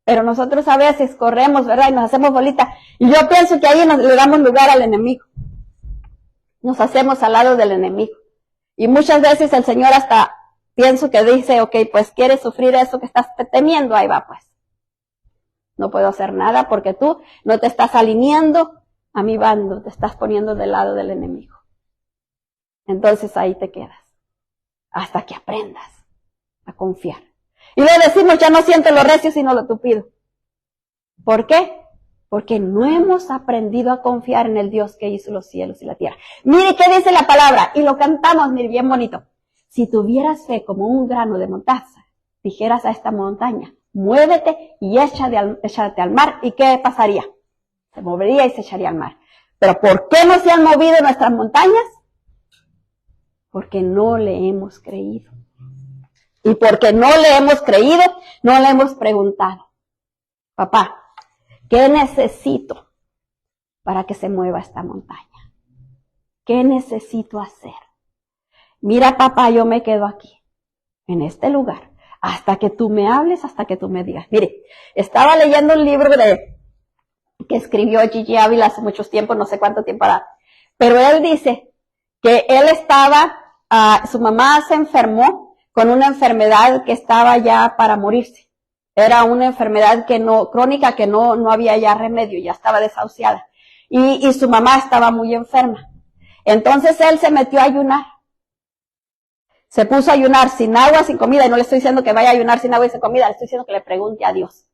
Pero nosotros a veces corremos, ¿verdad? Y nos hacemos bolita. Y yo pienso que ahí le damos lugar al enemigo. Nos hacemos al lado del enemigo. Y muchas veces el Señor hasta pienso que dice, ok, pues quieres sufrir eso que estás temiendo, ahí va pues. No puedo hacer nada porque tú no te estás alineando a mi bando, te estás poniendo del lado del enemigo. Entonces ahí te quedas, hasta que aprendas a confiar. Y le decimos, ya no siento lo recio sino lo tupido. ¿Por qué? Porque no hemos aprendido a confiar en el Dios que hizo los cielos y la tierra. Mire qué dice la palabra, y lo cantamos, mire, bien bonito. Si tuvieras fe como un grano de mostaza, dijeras a esta montaña, muévete y échate al mar, ¿y qué pasaría? Se movería y se echaría al mar. ¿Pero por qué no se han movido nuestras montañas? Porque no le hemos creído. Y porque no le hemos creído, no le hemos preguntado. Papá, ¿qué necesito para que se mueva esta montaña? ¿Qué necesito hacer? Mira, papá, yo me quedo aquí, en este lugar, hasta que tú me hables, hasta que tú me digas. Mire, estaba leyendo un libro que escribió Gigi Ávila hace muchos tiempos, no sé cuánto tiempo hará, pero él dice que él estaba, su mamá se enfermó con una enfermedad que estaba ya para morirse. Era una enfermedad crónica que no había ya remedio, ya estaba desahuciada. Y su mamá estaba muy enferma. Entonces él se metió a ayunar. Se puso a ayunar sin agua, sin comida, y no le estoy diciendo que vaya a ayunar sin agua y sin comida, le estoy diciendo que le pregunte a Dios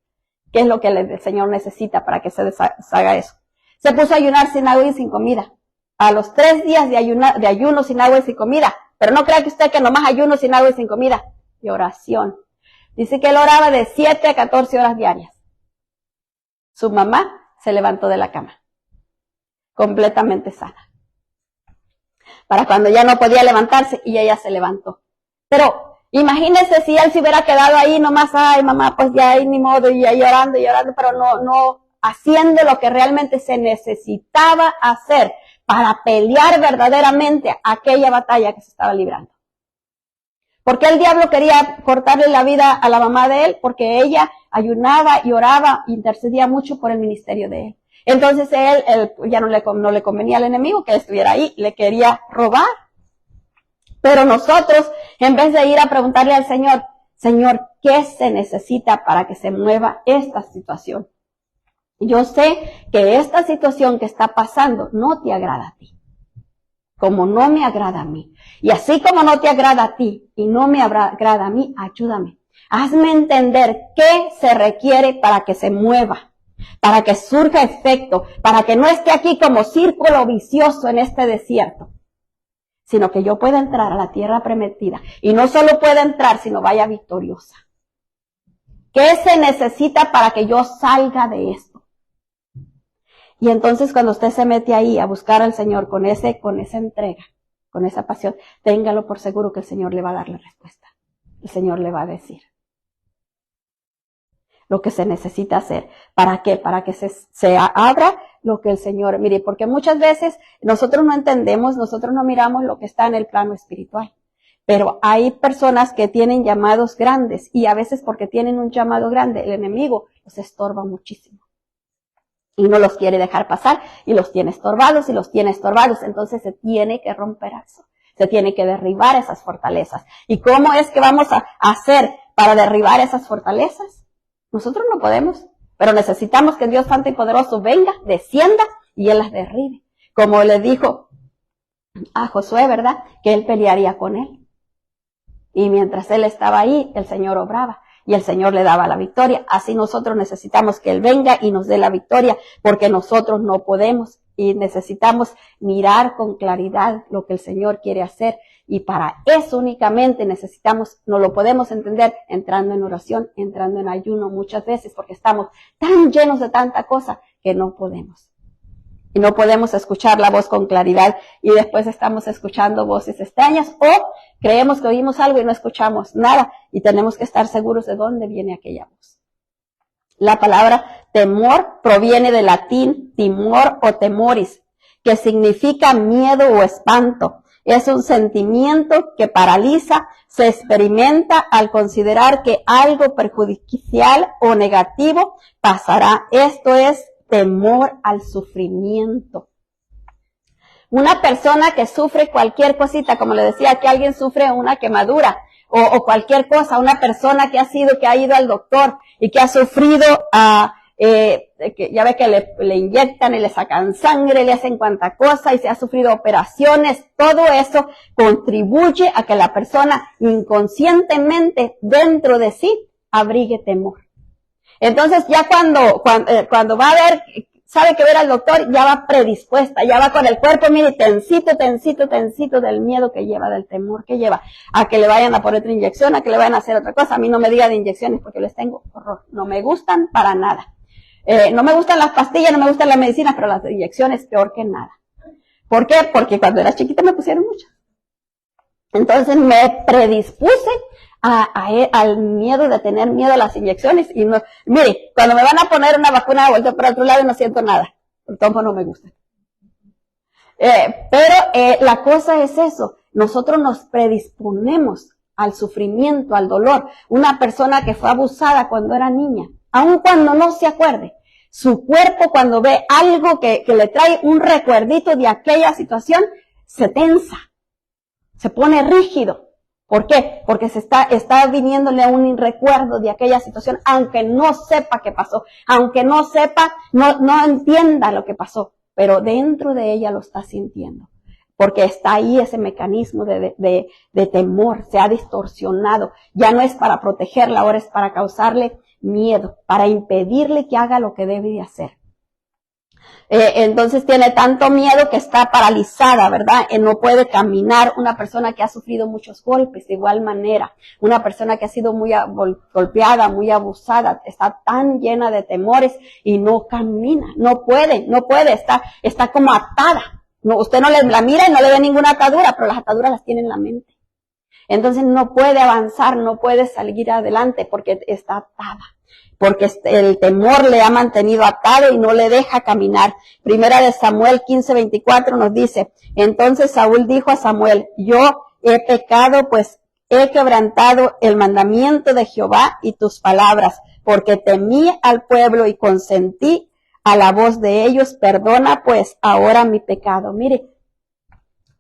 qué es lo que el Señor necesita para que se deshaga eso. Se puso a ayunar sin agua y sin comida. A los 3 días de ayuno sin agua y sin comida, pero no crea que usted que nomás ayuno sin agua y sin comida, y oración. Dice que él oraba de 7 a 14 horas diarias. Su mamá se levantó de la cama, completamente sana. Para cuando ya no podía levantarse, y ella se levantó. Pero imagínese si él se hubiera quedado ahí nomás, ay mamá, pues ya hay ni modo, y ahí llorando, pero no haciendo lo que realmente se necesitaba hacer para pelear verdaderamente aquella batalla que se estaba librando. ¿Por qué el diablo quería cortarle la vida a la mamá de él? Porque ella ayunaba y oraba, intercedía mucho por el ministerio de él. Entonces él ya no le convenía al enemigo que estuviera ahí, le quería robar. Pero nosotros, en vez de ir a preguntarle al Señor, Señor, ¿qué se necesita para que se mueva esta situación? Yo sé que esta situación que está pasando no te agrada a ti, como no me agrada a mí. Y así como no te agrada a ti y no me agrada a mí, ayúdame. Hazme entender qué se requiere para que se mueva, para que surja efecto, para que no esté aquí como círculo vicioso en este desierto, sino que yo pueda entrar a la tierra prometida. Y no solo pueda entrar, sino vaya victoriosa. ¿Qué se necesita para que yo salga de esto? Y entonces cuando usted se mete ahí a buscar al Señor con esa entrega, con esa pasión, téngalo por seguro que el Señor le va a dar la respuesta. El Señor le va a decir lo que se necesita hacer. ¿Para qué? Para que se abra lo que el Señor, mire, porque muchas veces nosotros no entendemos, nosotros no miramos lo que está en el plano espiritual. Pero hay personas que tienen llamados grandes y a veces porque tienen un llamado grande, el enemigo los estorba muchísimo. Y no los quiere dejar pasar y los tiene estorbados y los tiene estorbados. Entonces se tiene que romper eso. Se tiene que derribar esas fortalezas. ¿Y cómo es que vamos a hacer para derribar esas fortalezas? Nosotros no podemos, pero necesitamos que el Dios Santo y Poderoso venga, descienda y Él las derribe. Como le dijo a Josué, ¿verdad? Que Él pelearía con él. Y mientras Él estaba ahí, el Señor obraba. Y el Señor le daba la victoria. Así nosotros necesitamos que Él venga y nos dé la victoria, porque nosotros no podemos y necesitamos mirar con claridad lo que el Señor quiere hacer. Y para eso únicamente no lo podemos entender entrando en oración, entrando en ayuno muchas veces, porque estamos tan llenos de tanta cosa que no podemos. Y no podemos escuchar la voz con claridad y después estamos escuchando voces extrañas o creemos que oímos algo y no escuchamos nada y tenemos que estar seguros de dónde viene aquella voz. La palabra temor proviene del latín timor o temoris, que significa miedo o espanto. Es un sentimiento que paraliza, se experimenta al considerar que algo perjudicial o negativo pasará. Esto es temor al sufrimiento. Una persona que sufre cualquier cosita, como le decía, que alguien sufre una quemadura o cualquier cosa, una persona que ha ido al doctor y que ha sufrido, ya ve que le inyectan y le sacan sangre, le hacen cuanta cosa y se ha sufrido operaciones, todo eso contribuye a que la persona inconscientemente dentro de sí abrigue temor. Entonces ya cuando va a ver, sabe que ver al doctor, ya va predispuesta, ya va con el cuerpo, mire, tensito del miedo que lleva, del temor que lleva, a que le vayan a poner otra inyección, a que le vayan a hacer otra cosa. A mí no me diga de inyecciones porque les tengo horror, no me gustan para nada. No me gustan las pastillas, no me gustan las medicinas, pero las inyecciones peor que nada. ¿Por qué? Porque cuando era chiquita me pusieron muchas. Entonces me predispuse al miedo de tener miedo a las inyecciones y no, mire, cuando me van a poner una vacuna, vuelto para otro lado y no siento nada, el tombo no me gusta. Pero la cosa es eso, nosotros nos predisponemos al sufrimiento, al dolor. Una persona que fue abusada cuando era niña, aun cuando no se acuerde, su cuerpo cuando ve algo que le trae un recuerdito de aquella situación, se tensa, se pone rígido. ¿Por qué? Porque está viniéndole un recuerdo de aquella situación, aunque no sepa qué pasó, aunque no sepa, no entienda lo que pasó, pero dentro de ella lo está sintiendo, porque está ahí ese mecanismo de temor, se ha distorsionado, ya no es para protegerla, ahora es para causarle miedo, para impedirle que haga lo que debe de hacer. Entonces tiene tanto miedo que está paralizada, ¿verdad? No puede caminar. Una persona que ha sufrido muchos golpes, de igual manera. Una persona que ha sido muy golpeada, muy abusada, está tan llena de temores y no camina, no puede, está como atada. No, usted no la mira y no le ve ninguna atadura, pero las ataduras las tiene en la mente. Entonces no puede avanzar, no puede salir adelante porque está atada. Porque el temor le ha mantenido atado y no le deja caminar. Primera de Samuel 15:24 nos dice, entonces Saúl dijo a Samuel, yo he pecado, pues he quebrantado el mandamiento de Jehová y tus palabras, porque temí al pueblo y consentí a la voz de ellos, perdona pues ahora mi pecado. Mire,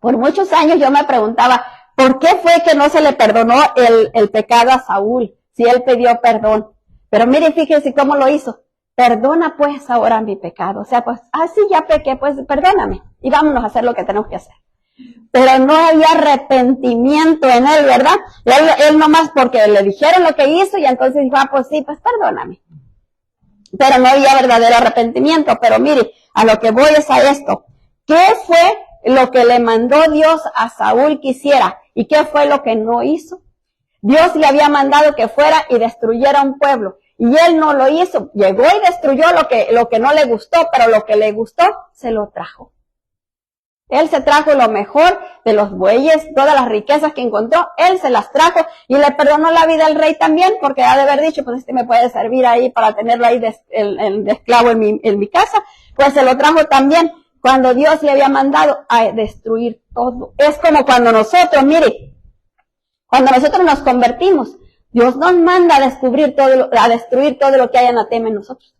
por muchos años yo me preguntaba, ¿por qué fue que no se le perdonó el pecado a Saúl, si él pidió perdón? Pero mire, fíjese cómo lo hizo. Perdona pues ahora mi pecado. O sea, pues, sí, ya pequé, pues perdóname. Y vámonos a hacer lo que tenemos que hacer. Pero no había arrepentimiento en él, ¿verdad? Él nomás porque le dijeron lo que hizo y entonces dijo, pues sí, pues perdóname. Pero no había verdadero arrepentimiento. Pero mire, a lo que voy es a esto. ¿Qué fue lo que le mandó Dios a Saúl que hiciera? ¿Y qué fue lo que no hizo? Dios le había mandado que fuera y destruyera un pueblo. Y él no lo hizo. Llegó y destruyó lo que no le gustó, pero lo que le gustó, se lo trajo. Él se trajo lo mejor de los bueyes, todas las riquezas que encontró, él se las trajo y le perdonó la vida al rey también, porque ha de haber dicho, pues me puede servir ahí para tenerlo ahí de esclavo en mi casa, pues se lo trajo también cuando Dios le había mandado a destruir todo. Es como cuando nosotros, mire, cuando nosotros nos convertimos, Dios nos manda a destruir todo lo que hay anatema en nosotros.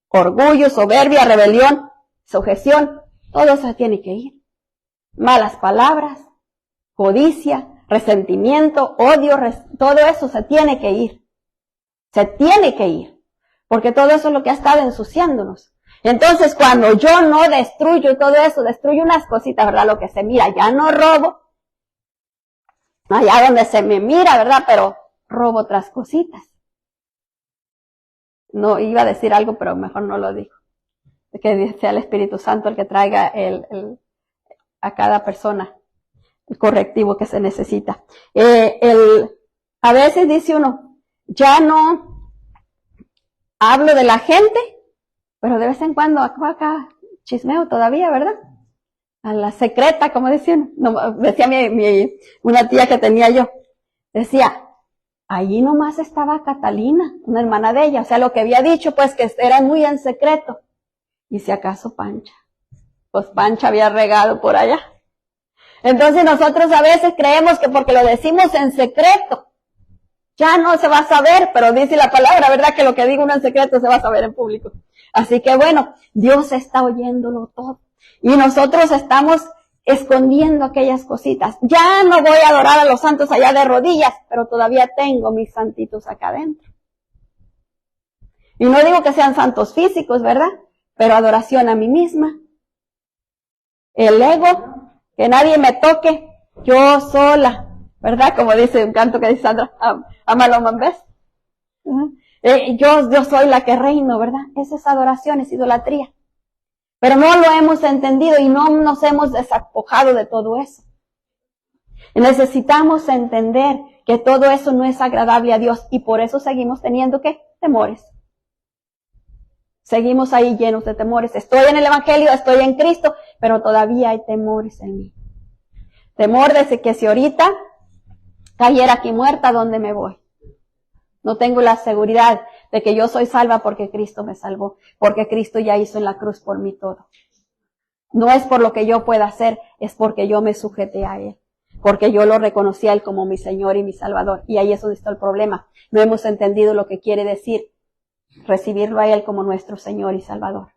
Orgullo, soberbia, rebelión, sujeción, todo eso tiene que ir. Malas palabras, codicia, resentimiento, odio, todo eso se tiene que ir. Se tiene que ir. Porque todo eso es lo que ha estado ensuciándonos. Entonces, cuando yo no destruyo todo eso, destruyo unas cositas, ¿verdad? Lo que se mira, ya no robo. Allá donde se me mira, ¿verdad? Pero robo otras cositas. No iba a decir algo, pero mejor no lo digo. Que sea el Espíritu Santo el que traiga a cada persona el correctivo que se necesita. A veces dice uno, ya no hablo de la gente, pero de vez en cuando acá chismeo todavía, ¿verdad? A la secreta, como decían. No, decía una tía que tenía yo. Decía, allí nomás estaba Catalina, una hermana de ella. O sea, lo que había dicho, pues, que era muy en secreto. Y si acaso Pancha. Pues Pancha había regado por allá. Entonces nosotros a veces creemos que porque lo decimos en secreto, ya no se va a saber, pero dice la palabra, ¿verdad? Que lo que digo uno en secreto se va a saber en público. Así que bueno, Dios está oyéndolo todo. Y nosotros estamos escondiendo aquellas cositas. Ya no voy a adorar a los santos allá de rodillas, pero todavía tengo mis santitos acá adentro. Y no digo que sean santos físicos, ¿verdad? Pero adoración a mí misma. El ego, que nadie me toque, yo sola, ¿verdad? Como dice un canto que dice Sandra, ámalo, ¿ves? Yo soy la que reino, ¿verdad? Esa es adoración, es idolatría. Pero no lo hemos entendido y no nos hemos despojado de todo eso. Necesitamos entender que todo eso no es agradable a Dios y por eso seguimos teniendo, ¿qué? Temores. Seguimos ahí llenos de temores. Estoy en el Evangelio, estoy en Cristo, pero todavía hay temores en mí. Temor de que si ahorita cayera aquí muerta, ¿dónde me voy? No tengo la seguridad de que yo soy salva porque Cristo me salvó, porque Cristo ya hizo en la cruz por mí todo. No es por lo que yo pueda hacer, es porque yo me sujeté a Él, porque yo lo reconocí a Él como mi Señor y mi Salvador. Y ahí es donde está el problema. No hemos entendido lo que quiere decir recibirlo a Él como nuestro Señor y Salvador.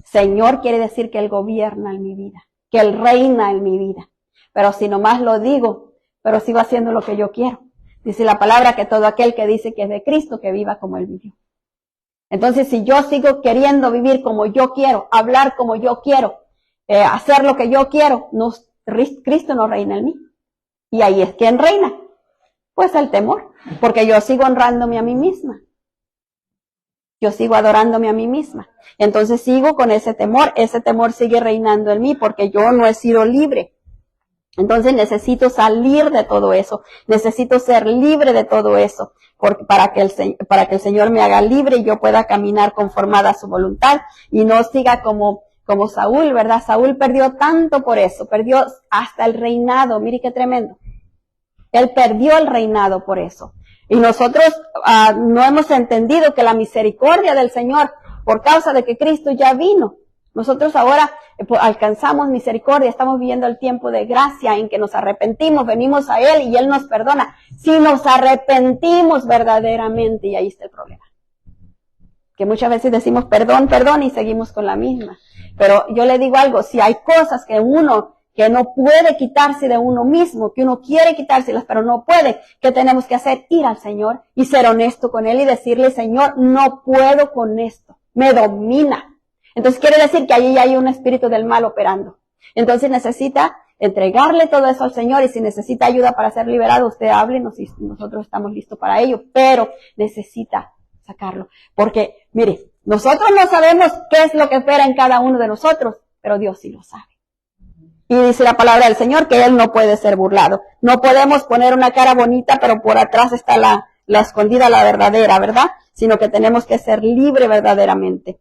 Señor quiere decir que Él gobierna en mi vida, que Él reina en mi vida. Pero si nomás lo digo, pero sigo haciendo lo que yo quiero. Dice la palabra que todo aquel que dice que es de Cristo, que viva como Él vivió. Entonces, si yo sigo queriendo vivir como yo quiero, hablar como yo quiero, hacer lo que yo quiero, Cristo no reina en mí. Y ahí es quien reina. Pues el temor, porque yo sigo honrándome a mí misma. Yo sigo adorándome a mí misma. Entonces sigo con ese temor sigue reinando en mí porque yo no he sido libre. Entonces necesito salir de todo eso, necesito ser libre de todo eso, para que el Señor me haga libre y yo pueda caminar conformada a su voluntad y no siga como Saúl, ¿verdad? Saúl perdió tanto por eso, perdió hasta el reinado, mire qué tremendo. Él perdió el reinado por eso. Y nosotros no hemos entendido que la misericordia del Señor, por causa de que Cristo ya vino, nosotros ahora alcanzamos misericordia, estamos viviendo el tiempo de gracia en que nos arrepentimos, venimos a Él y Él nos perdona. Si nos arrepentimos verdaderamente, y ahí está el problema. Que muchas veces decimos perdón, perdón y seguimos con la misma. Pero yo le digo algo, si hay cosas que uno que no puede quitarse de uno mismo, que uno quiere quitárselas, pero no puede, ¿qué tenemos que hacer? Ir al Señor y ser honesto con Él y decirle, Señor, no puedo con esto, me domina. Entonces quiere decir que allí hay un espíritu del mal operando. Entonces necesita entregarle todo eso al Señor y si necesita ayuda para ser liberado, usted háblenos y nosotros estamos listos para ello, pero necesita sacarlo. Porque, mire, nosotros no sabemos qué es lo que opera en cada uno de nosotros, pero Dios sí lo sabe. Y dice la palabra del Señor que Él no puede ser burlado. No podemos poner una cara bonita, pero por atrás está la escondida, la verdadera, ¿verdad? Sino que tenemos que ser libres verdaderamente.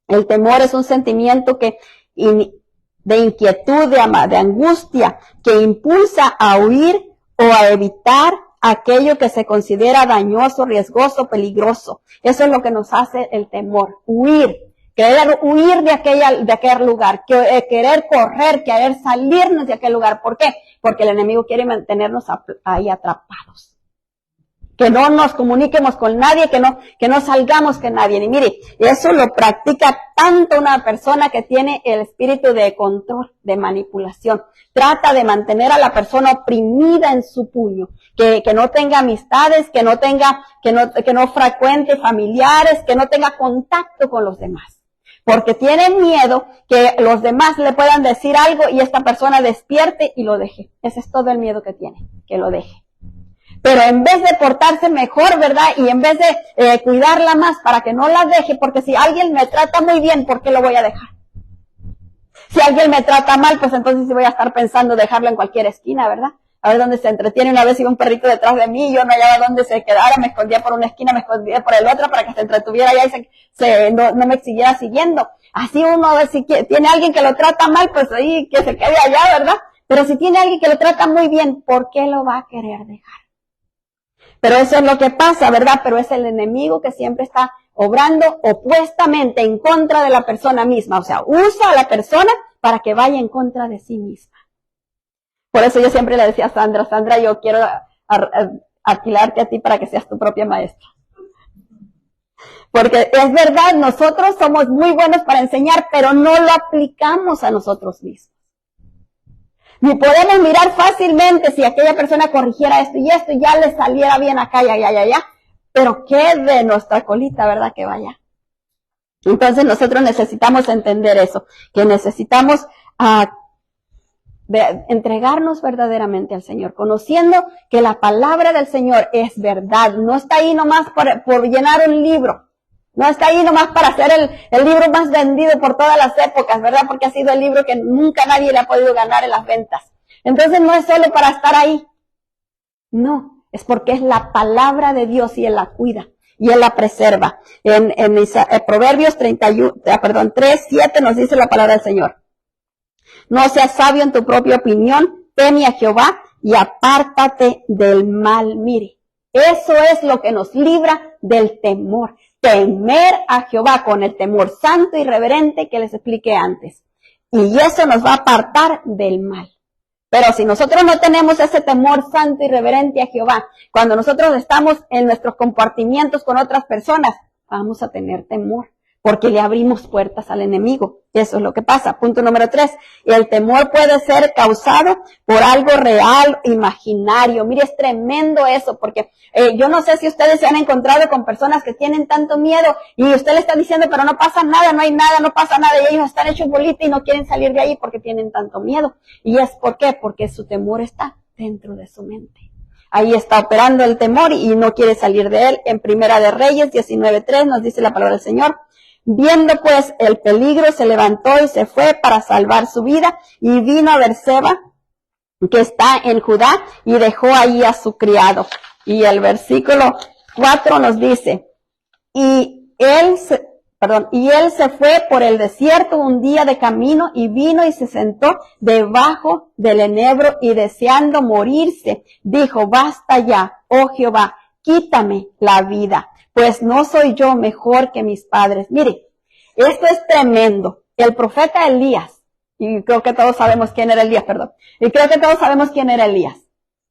El temor es un sentimiento de inquietud, de angustia, que impulsa a huir o a evitar aquello que se considera dañoso, riesgoso, peligroso. Eso es lo que nos hace el temor, huir. Querer huir de aquel lugar, querer correr, querer salirnos de aquel lugar. ¿Por qué? Porque el enemigo quiere mantenernos ahí atrapados. Que no nos comuniquemos con nadie, que no salgamos con nadie. Y mire, eso lo practica tanto una persona que tiene el espíritu de control, de manipulación. Trata de mantener a la persona oprimida en su puño, que no tenga amistades, que no frecuente familiares, que no tenga contacto con los demás. Porque tienen miedo que los demás le puedan decir algo y esta persona despierte y lo deje. Ese es todo el miedo que tiene, que lo deje. Pero en vez de portarse mejor, ¿verdad? Y en vez de cuidarla más para que no la deje, porque si alguien me trata muy bien, ¿por qué lo voy a dejar? Si alguien me trata mal, pues entonces sí voy a estar pensando dejarlo en cualquier esquina, ¿verdad? A ver dónde se entretiene. Una vez iba un perrito detrás de mí, yo no hallaba dónde se quedara, me escondía por una esquina, me escondía por el otro para que se entretuviera allá y no me siguiera siguiendo. Así uno, si tiene alguien que lo trata mal, pues ahí que se quede allá, ¿verdad? Pero si tiene alguien que lo trata muy bien, ¿por qué lo va a querer dejar? Pero eso es lo que pasa, ¿verdad? Pero es el enemigo que siempre está obrando opuestamente en contra de la persona misma. O sea, usa a la persona para que vaya en contra de sí misma. Por eso yo siempre le decía a Sandra, yo quiero alquilarte a ti para que seas tu propia maestra. Porque es verdad, nosotros somos muy buenos para enseñar, pero no lo aplicamos a nosotros mismos. Ni podemos mirar fácilmente si aquella persona corrigiera esto y ya le saliera bien acá, ya. Pero qué de nuestra colita, ¿verdad? Que vaya. Entonces nosotros necesitamos entender eso, que necesitamos entregarnos verdaderamente al Señor, conociendo que la palabra del Señor es verdad. No está ahí nomás por llenar un libro. No está ahí nomás para ser el libro más vendido por todas las épocas, ¿verdad? Porque ha sido el libro que nunca nadie le ha podido ganar en las ventas. Entonces no es solo para estar ahí. No, es porque es la palabra de Dios y Él la cuida y Él la preserva. En Proverbios 3:7 nos dice la palabra del Señor. No seas sabio en tu propia opinión, teme a Jehová y apártate del mal. Mire, eso es lo que nos libra del temor. Temer a Jehová con el temor santo y reverente que les expliqué antes. Y eso nos va a apartar del mal. Pero si nosotros no tenemos ese temor santo y reverente a Jehová, cuando nosotros estamos en nuestros compartimientos con otras personas, vamos a tener temor, porque le abrimos puertas al enemigo. Eso es lo que pasa. Punto número 3. El temor puede ser causado por algo real, imaginario. Mire, es tremendo eso, porque yo no sé si ustedes se han encontrado con personas que tienen tanto miedo y usted le está diciendo, pero no pasa nada, no hay nada, no pasa nada, y ellos están hechos bolita y no quieren salir de ahí porque tienen tanto miedo. ¿Y es por qué? Porque su temor está dentro de su mente. Ahí está operando el temor y no quiere salir de él. En Primera de Reyes 19:3 nos dice la palabra del Señor. Viendo pues el peligro, se levantó y se fue para salvar su vida, y vino a Berseba, que está en Judá, y dejó ahí a su criado. Y el versículo 4 nos dice, y él y él se fue por el desierto un día de camino y vino y se sentó debajo del enebro y deseando morirse, dijo, basta ya, oh Jehová, quítame la vida, pues no soy yo mejor que mis padres. Mire, esto es tremendo. El profeta Elías, y creo que todos sabemos quién era Elías,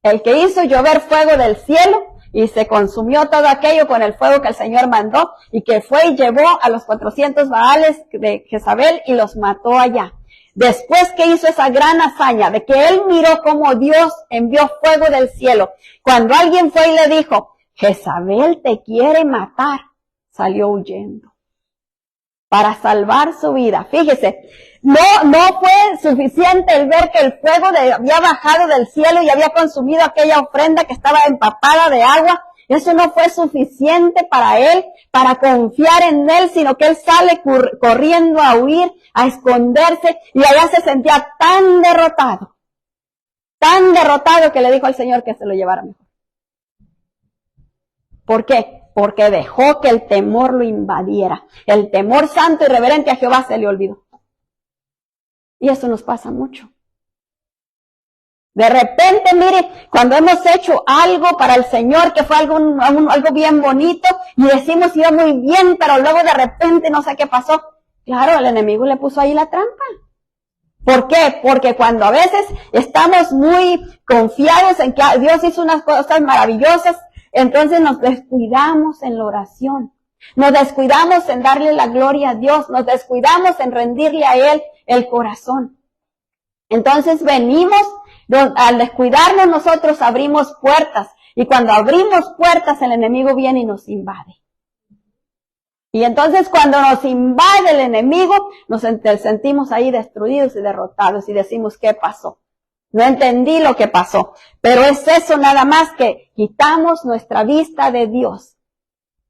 el que hizo llover fuego del cielo, y se consumió todo aquello con el fuego que el Señor mandó, y que fue y llevó a los 400 Baales de Jezabel y los mató allá. Después que hizo esa gran hazaña de que él miró cómo Dios envió fuego del cielo, cuando alguien fue y le dijo, Jezabel te quiere matar, salió huyendo para salvar su vida. Fíjese, no fue suficiente el ver que el fuego había bajado del cielo y había consumido aquella ofrenda que estaba empapada de agua. Eso no fue suficiente para él, para confiar en él, sino que él sale corriendo a huir, a esconderse, y allá se sentía tan derrotado que le dijo al Señor que se lo llevara mejor. ¿Por qué? Porque dejó que el temor lo invadiera. El temor santo y reverente a Jehová se le olvidó. Y eso nos pasa mucho. De repente, mire, cuando hemos hecho algo para el Señor, que fue algo bien bonito, y decimos iba muy bien, pero luego de repente no sé qué pasó. Claro, el enemigo le puso ahí la trampa. ¿Por qué? Porque cuando a veces estamos muy confiados en que Dios hizo unas cosas maravillosas, entonces nos descuidamos en la oración, nos descuidamos en darle la gloria a Dios, nos descuidamos en rendirle a Él el corazón. Entonces venimos, al descuidarnos nosotros abrimos puertas, y cuando abrimos puertas el enemigo viene y nos invade. Y entonces cuando nos invade el enemigo, nos sentimos ahí destruidos y derrotados y decimos, ¿qué pasó? No entendí lo que pasó, pero es eso nada más, que quitamos nuestra vista de Dios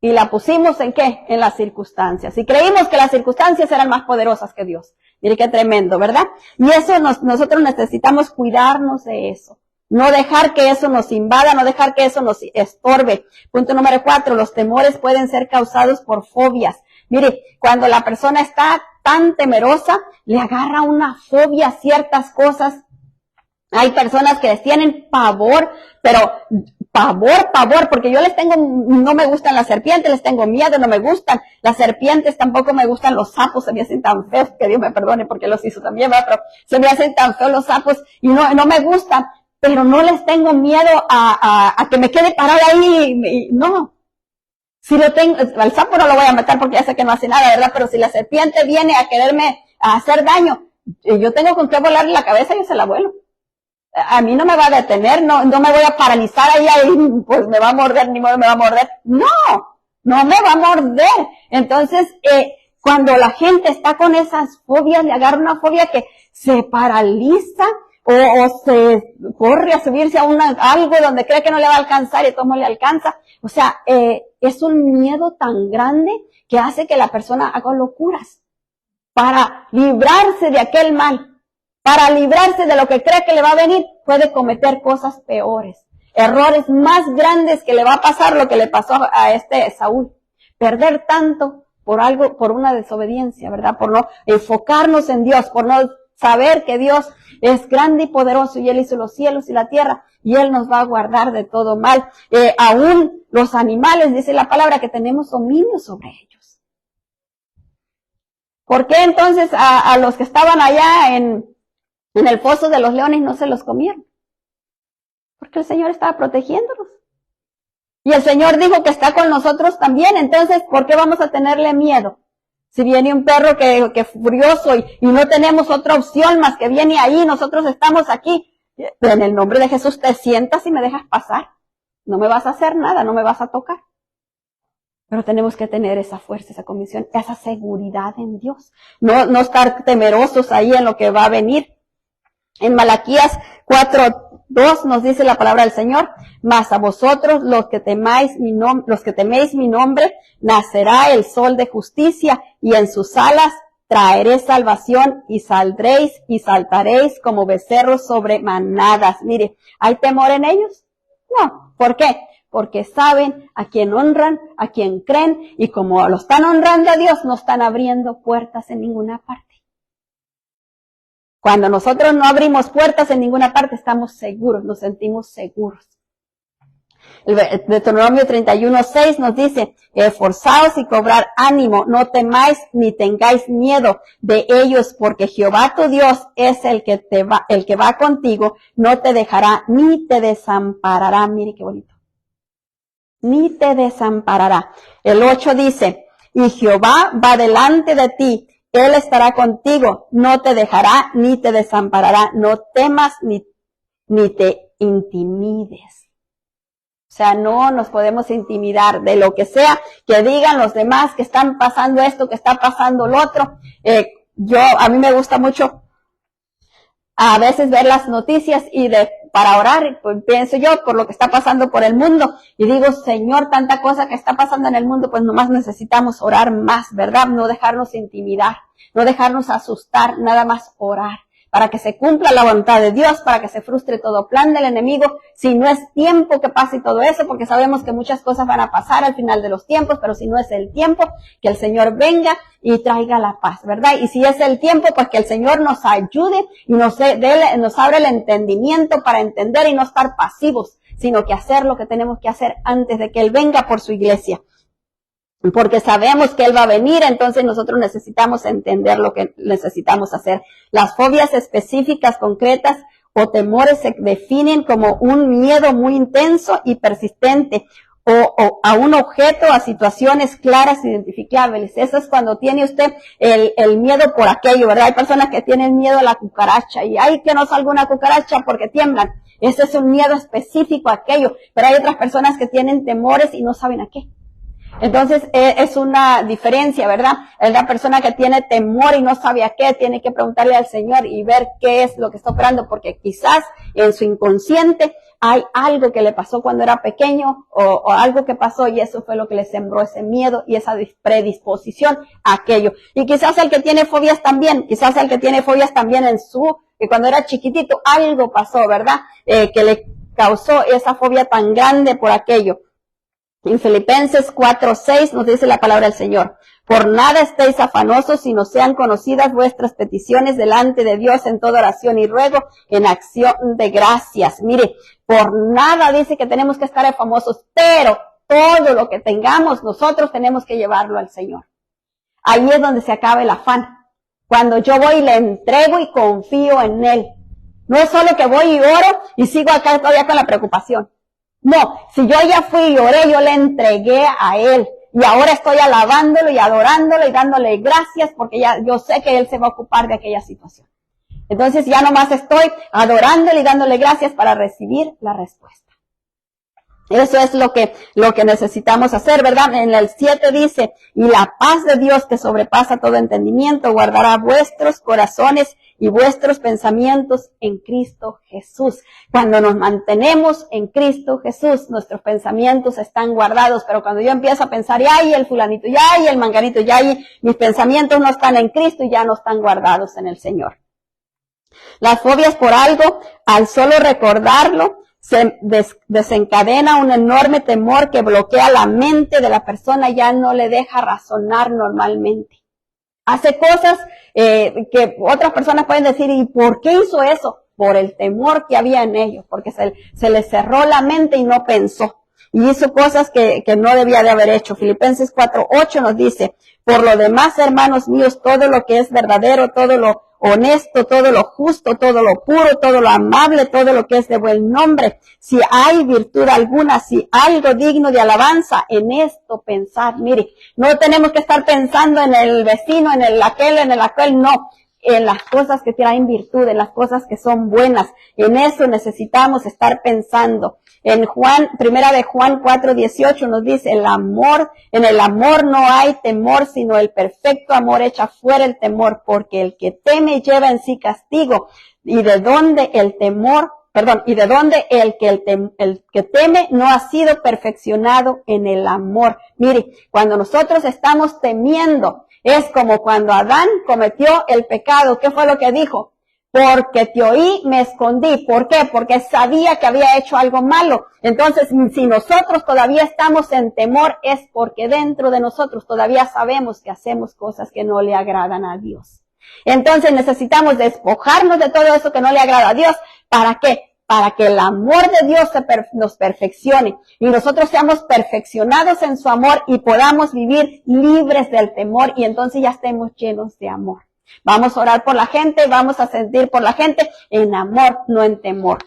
y la pusimos ¿en qué? En las circunstancias. Y creímos que las circunstancias eran más poderosas que Dios. Mire qué tremendo, ¿verdad? Y eso nosotros necesitamos cuidarnos de eso. No dejar que eso nos invada, no dejar que eso nos estorbe. Punto número 4, los temores pueden ser causados por fobias. Mire, cuando la persona está tan temerosa, le agarra una fobia a ciertas cosas. Hay personas que les tienen pavor, pero pavor, porque yo no me gustan las serpientes, les tengo miedo, no me gustan las serpientes, tampoco me gustan los sapos, se me hacen tan feos, que Dios me perdone porque los hizo también, pero se me hacen tan feos los sapos y no me gustan, pero no les tengo miedo a que me quede parada ahí, no. Si lo tengo, al sapo no lo voy a matar porque ya sé que no hace nada, ¿verdad? Pero si la serpiente viene a quererme hacer daño, yo tengo con qué volarle la cabeza, yo se la vuelo. A mí no me va a detener, no me voy a paralizar ahí, pues me va a morder, ni modo me va a morder. No me va a morder. Entonces, cuando la gente está con esas fobias, le agarra una fobia que se paraliza o se corre a subirse a algo donde cree que no le va a alcanzar y todo le alcanza. O sea, es un miedo tan grande que hace que la persona haga locuras para librarse de aquel mal. Para librarse de lo que cree que le va a venir, puede cometer cosas peores, errores más grandes, que le va a pasar lo que le pasó a Saúl. Perder tanto por una desobediencia, ¿verdad? Por no enfocarnos en Dios, por no saber que Dios es grande y poderoso y Él hizo los cielos y la tierra y Él nos va a guardar de todo mal. Aún los animales, dice la palabra, que tenemos dominio sobre ellos. ¿Por qué entonces a los que estaban allá en el foso de los leones no se los comieron? Porque el Señor estaba protegiéndolos. Y el Señor dijo que está con nosotros también. Entonces, ¿por qué vamos a tenerle miedo? Si viene un perro que furioso y no tenemos otra opción más que viene ahí, nosotros estamos aquí. Pero en el nombre de Jesús te sientas y me dejas pasar. No me vas a hacer nada, no me vas a tocar. Pero tenemos que tener esa fuerza, esa convicción, esa seguridad en Dios. No estar temerosos ahí en lo que va a venir. En Malaquías 4:2 nos dice la palabra del Señor: mas a vosotros los que teméis mi nombre, nacerá el sol de justicia, y en sus alas traeré salvación, y saldréis y saltaréis como becerros sobre manadas. Mire, ¿hay temor en ellos? No. ¿Por qué? porque saben a quién honran, a quién creen, y como lo están honrando a Dios, no están abriendo puertas en ninguna parte. Cuando nosotros no abrimos puertas en ninguna parte, estamos seguros, nos sentimos seguros. El Deuteronomio 31:6 nos dice, esforzaos y cobrad ánimo, no temáis ni tengáis miedo de ellos, porque Jehová tu Dios es el que va contigo, no te dejará ni te desamparará. Mire qué bonito. Ni te desamparará. El 8 dice, y Jehová va delante de ti, Él estará contigo, no te dejará ni te desamparará, no temas ni te intimides. O sea, no nos podemos intimidar de lo que sea que digan los demás, que están pasando esto, que está pasando lo otro. A mí me gusta mucho a veces ver las noticias y para orar, pues pienso yo por lo que está pasando por el mundo. Y digo, Señor, tanta cosa que está pasando en el mundo, pues nomás necesitamos orar más, ¿verdad? No dejarnos intimidar, no dejarnos asustar, nada más orar. Para que se cumpla la voluntad de Dios, para que se frustre todo plan del enemigo, si no es tiempo que pase todo eso, porque sabemos que muchas cosas van a pasar al final de los tiempos, pero si no es el tiempo, que el Señor venga y traiga la paz, ¿verdad? Y si es el tiempo, pues que el Señor nos ayude y nos abra el entendimiento para entender y no estar pasivos, sino que hacer lo que tenemos que hacer antes de que Él venga por su iglesia. Porque sabemos que Él va a venir, entonces nosotros necesitamos entender lo que necesitamos hacer. Las fobias específicas, concretas o temores se definen como un miedo muy intenso y persistente o a un objeto, a situaciones claras, identificables. Eso es cuando tiene usted el miedo por aquello, ¿verdad? Hay personas que tienen miedo a la cucaracha y hay que no salga una cucaracha porque tiemblan. Ese es un miedo específico a aquello, pero hay otras personas que tienen temores y no saben a qué. Entonces, es una diferencia, ¿verdad? La persona que tiene temor y no sabe a qué, tiene que preguntarle al Señor y ver qué es lo que está operando, porque quizás en su inconsciente hay algo que le pasó cuando era pequeño o algo que pasó y eso fue lo que le sembró ese miedo y esa predisposición a aquello. Y quizás el que tiene fobias también que cuando era chiquitito algo pasó, ¿verdad? Que le causó esa fobia tan grande por aquello. En Filipenses 4:6 nos dice la palabra del Señor, por nada estéis afanosos, sino sean conocidas vuestras peticiones delante de Dios en toda oración y ruego, en acción de gracias. Mire, por nada dice que tenemos que estar famosos, pero todo lo que tengamos nosotros tenemos que llevarlo al Señor. Ahí es donde se acaba el afán. Cuando yo voy y le entrego y confío en Él. No es solo que voy y oro y sigo acá todavía con la preocupación. No, si yo ya fui y oré, yo le entregué a Él. Y ahora estoy alabándolo y adorándolo y dándole gracias porque ya yo sé que Él se va a ocupar de aquella situación. Entonces ya nomás estoy adorándole y dándole gracias para recibir la respuesta. Eso es lo que necesitamos hacer, ¿verdad? En el 7 dice, y la paz de Dios que sobrepasa todo entendimiento guardará vuestros corazones y vuestros pensamientos en Cristo Jesús. Cuando nos mantenemos en Cristo Jesús, nuestros pensamientos están guardados, pero cuando yo empiezo a pensar, ya hay el fulanito, ya hay el manganito, ya hay, mis pensamientos no están en Cristo y ya no están guardados en el Señor. Las fobias por algo, al solo recordarlo, se desencadena un enorme temor que bloquea la mente de la persona y ya no le deja razonar normalmente. Hace cosas que otras personas pueden decir, ¿y por qué hizo eso? Por el temor que había en ellos, porque se le cerró la mente y no pensó. Y hizo cosas que no debía de haber hecho. Filipenses 4:8 nos dice, por lo demás, hermanos míos, todo lo que es verdadero, todo lo honesto, todo lo justo, todo lo puro, todo lo amable, todo lo que es de buen nombre, si hay virtud alguna, si algo digno de alabanza, en esto pensad. Mire, no tenemos que estar pensando en el vecino, en el aquel, no. En las cosas que traen virtud, en las cosas que son buenas. En eso necesitamos estar pensando. Primera de Juan 4:18 nos dice, en el amor no hay temor, sino el perfecto amor echa fuera el temor, porque el que teme lleva en sí castigo. Y de dónde el que teme no ha sido perfeccionado en el amor. Mire, cuando nosotros estamos temiendo, es como cuando Adán cometió el pecado. ¿Qué fue lo que dijo? Porque te oí, me escondí. ¿Por qué? Porque sabía que había hecho algo malo. Entonces, si nosotros todavía estamos en temor, es porque dentro de nosotros todavía sabemos que hacemos cosas que no le agradan a Dios. Entonces necesitamos despojarnos de todo eso que no le agrada a Dios. ¿Para qué? Para que el amor de Dios nos perfeccione y nosotros seamos perfeccionados en su amor y podamos vivir libres del temor y entonces ya estemos llenos de amor. Vamos a orar por la gente, vamos a sentir por la gente en amor, no en temor.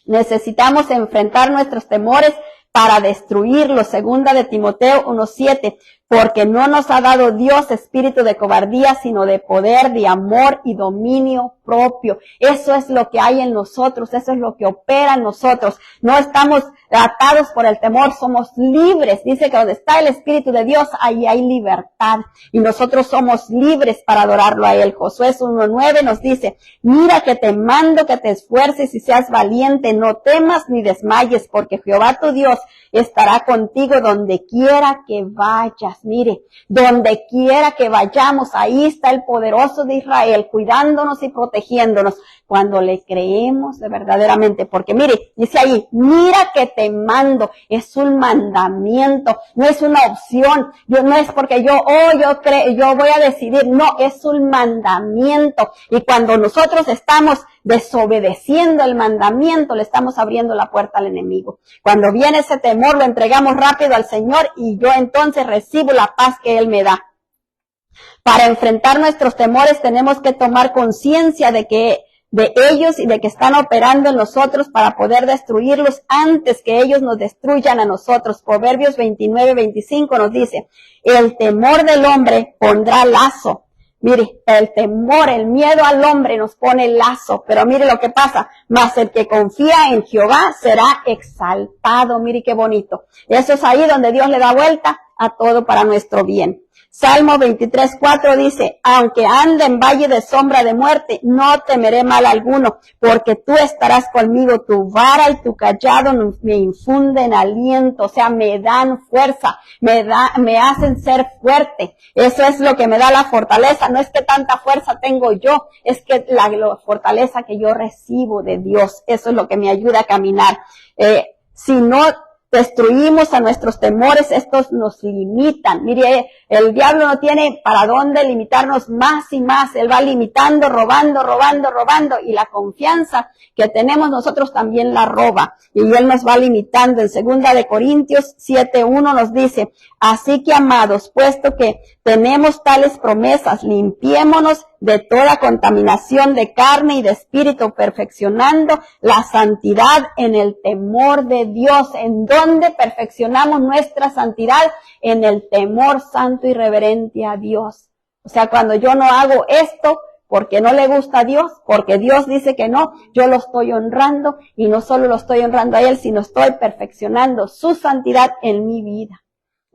Necesitamos enfrentar nuestros temores para destruirlos. Segunda de Timoteo 1:7. Porque no nos ha dado Dios espíritu de cobardía, sino de poder, de amor y dominio propio. Eso es lo que hay en nosotros, eso es lo que opera en nosotros. No estamos atados por el temor, somos libres. Dice que donde está el Espíritu de Dios, ahí hay libertad. Y nosotros somos libres para adorarlo a Él. Josué 1:9 nos dice, mira que te mando que te esfuerces y seas valiente, no temas ni desmayes, porque Jehová tu Dios estará contigo donde quiera que vayas. Mire, donde quiera que vayamos, ahí está el poderoso de Israel, cuidándonos y protegiéndonos, cuando le creemos de verdaderamente. Porque mire, dice ahí, mira que te mando, es un mandamiento, no es una opción, no es porque yo voy a decidir, no, es un mandamiento. Y cuando nosotros estamos desobedeciendo el mandamiento, le estamos abriendo la puerta al enemigo. Cuando viene ese temor, lo entregamos rápido al Señor y yo entonces recibo la paz que Él me da. Para enfrentar nuestros temores tenemos que tomar conciencia de ellos y de que están operando en nosotros para poder destruirlos antes que ellos nos destruyan a nosotros. Proverbios 29:25 nos dice, el temor del hombre pondrá lazo. Mire, el temor, el miedo al hombre nos pone lazo, pero mire lo que pasa, mas el que confía en Jehová será exaltado. Mire qué bonito. Eso es ahí donde Dios le da vuelta a todo para nuestro bien. Salmo 23:4 dice, aunque ande en valle de sombra de muerte, no temeré mal alguno, porque tú estarás conmigo, tu vara y tu callado me infunden aliento, o sea, me dan fuerza, me hacen ser fuerte. Eso es lo que me da la fortaleza, no es que tanta fuerza tengo yo, es que la fortaleza que yo recibo de Dios, eso es lo que me ayuda a caminar. Si no destruimos a nuestros temores, estos nos limitan. Mire, el diablo no tiene para dónde limitarnos más y más. Él va limitando, robando, y la confianza que tenemos nosotros también la roba. Y Él nos va limitando. En 2 de Corintios 7:1 nos dice, así que amados, puesto que tenemos tales promesas, limpiémonos de toda contaminación de carne y de espíritu, perfeccionando la santidad en el temor de Dios. ¿En dónde perfeccionamos nuestra santidad? En el temor santo y reverente a Dios. O sea, cuando yo no hago esto porque no le gusta a Dios, porque Dios dice que no, yo lo estoy honrando y no solo lo estoy honrando a Él, sino estoy perfeccionando su santidad en mi vida.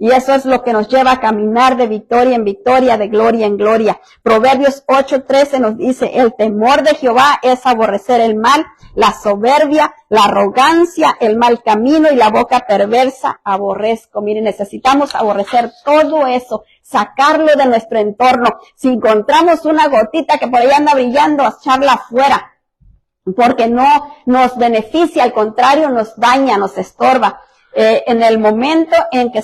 Y eso es lo que nos lleva a caminar de victoria en victoria, de gloria en gloria. Proverbios 8:13 nos dice, el temor de Jehová es aborrecer el mal, la soberbia, la arrogancia, el mal camino y la boca perversa aborrezco. Miren, necesitamos aborrecer todo eso, sacarlo de nuestro entorno. Si encontramos una gotita que por ahí anda brillando, echarla afuera, porque no nos beneficia, al contrario, nos daña, nos estorba. En el momento en que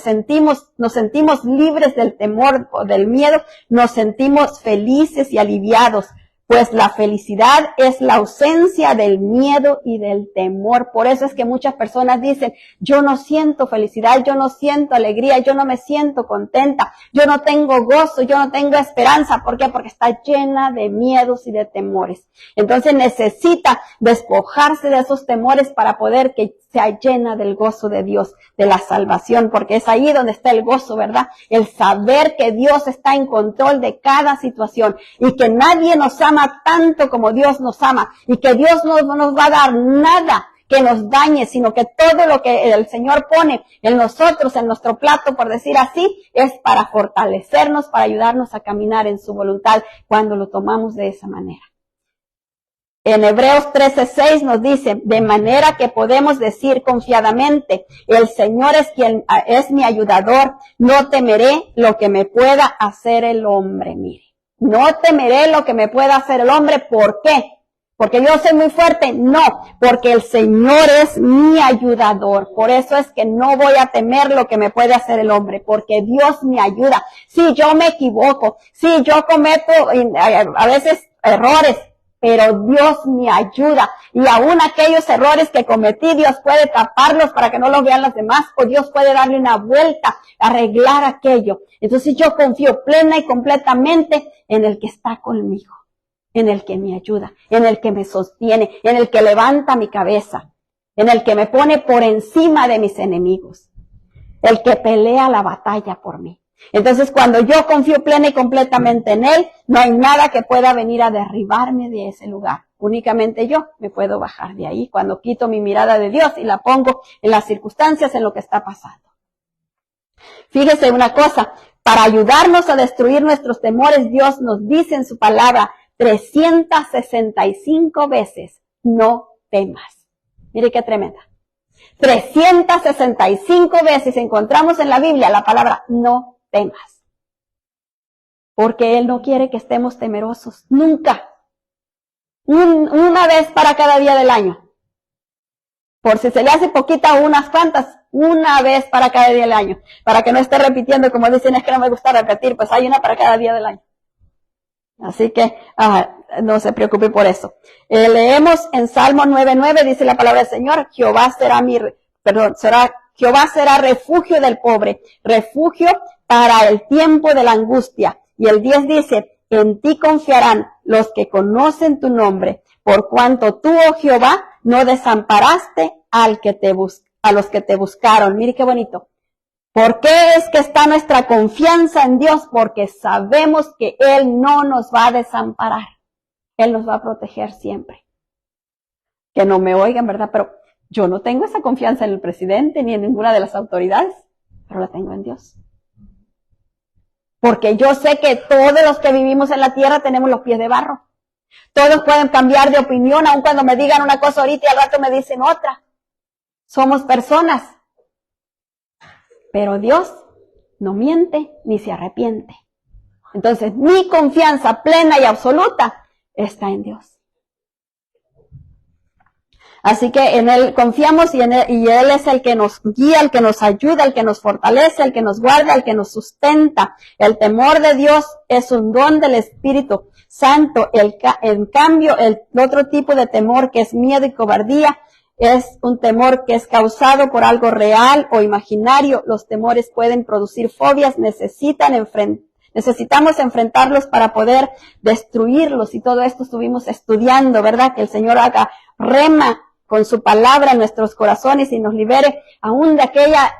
nos sentimos libres del temor o del miedo, nos sentimos felices y aliviados, pues la felicidad es la ausencia del miedo y del temor. Por eso es que muchas personas dicen, yo no siento felicidad, yo no siento alegría, yo no me siento contenta, yo no tengo gozo, yo no tengo esperanza. ¿Por qué? Porque está llena de miedos y de temores. Entonces necesita despojarse de esos temores para poder que sea llena del gozo de Dios, de la salvación, porque es ahí donde está el gozo, ¿verdad? El saber que Dios está en control de cada situación y que nadie nos ama tanto como Dios nos ama y que Dios no nos va a dar nada que nos dañe, sino que todo lo que el Señor pone en nosotros, en nuestro plato, por decir así, es para fortalecernos, para ayudarnos a caminar en su voluntad cuando lo tomamos de esa manera. En Hebreos 13:6 nos dice, de manera que podemos decir confiadamente, el Señor es quien es mi ayudador, no temeré lo que me pueda hacer el hombre. Mire, no temeré lo que me pueda hacer el hombre. ¿Por qué? porque yo soy muy fuerte, no, porque el Señor es mi ayudador. Por eso es que no voy a temer lo que me puede hacer el hombre, porque Dios me ayuda. Sí, yo me equivoco, sí, yo cometo a veces errores, pero Dios me ayuda. Y aún aquellos errores que cometí, Dios puede taparlos para que no los vean los demás, o Dios puede darle una vuelta, arreglar aquello. Entonces yo confío plena y completamente en el que está conmigo, en el que me ayuda, en el que me sostiene, en el que levanta mi cabeza, en el que me pone por encima de mis enemigos, el que pelea la batalla por mí. Entonces, cuando yo confío plena y completamente en Él, no hay nada que pueda venir a derribarme de ese lugar. Únicamente yo me puedo bajar de ahí cuando quito mi mirada de Dios y la pongo en las circunstancias, en lo que está pasando. Fíjese una cosa, para ayudarnos a destruir nuestros temores, Dios nos dice en su palabra 365 veces, no temas. Mire qué tremenda. 365 veces encontramos en la Biblia la palabra no temas. Porque Él no quiere que estemos temerosos, nunca. Una vez para cada día del año. Por si se le hace poquita o unas cuantas, una vez para cada día del año. Para que no esté repitiendo, como dicen, es que no me gusta repetir, pues hay una para cada día del año. Así que no se preocupe por eso. Leemos en Salmo 9:9, dice la palabra del Señor, Jehová será refugio del pobre, refugio para el tiempo de la angustia. Y el 10 dice, en ti confiarán los que conocen tu nombre, por cuanto tú, oh Jehová, no desamparaste a los que te buscaron. Mire qué bonito. ¿Por qué es que está nuestra confianza en Dios? Porque sabemos que Él no nos va a desamparar. Él nos va a proteger siempre. Que no me oigan, ¿verdad? Pero yo no tengo esa confianza en el presidente ni en ninguna de las autoridades, pero la tengo en Dios. Porque yo sé que todos los que vivimos en la tierra tenemos los pies de barro. Todos pueden cambiar de opinión, aun cuando me digan una cosa ahorita y al rato me dicen otra. Somos personas. Pero Dios no miente ni se arrepiente. Entonces, mi confianza plena y absoluta está en Dios. Así que en Él confiamos y Él es el que nos guía, el que nos ayuda, el que nos fortalece, el que nos guarda, el que nos sustenta. El temor de Dios es un don del Espíritu Santo. En cambio, el otro tipo de temor, que es miedo y cobardía, es un temor que es causado por algo real o imaginario. Los temores pueden producir fobias, necesitamos enfrentarlos para poder destruirlos, y todo esto estuvimos estudiando, ¿verdad? Que el Señor haga rema con su palabra en nuestros corazones y nos libere aún de aquella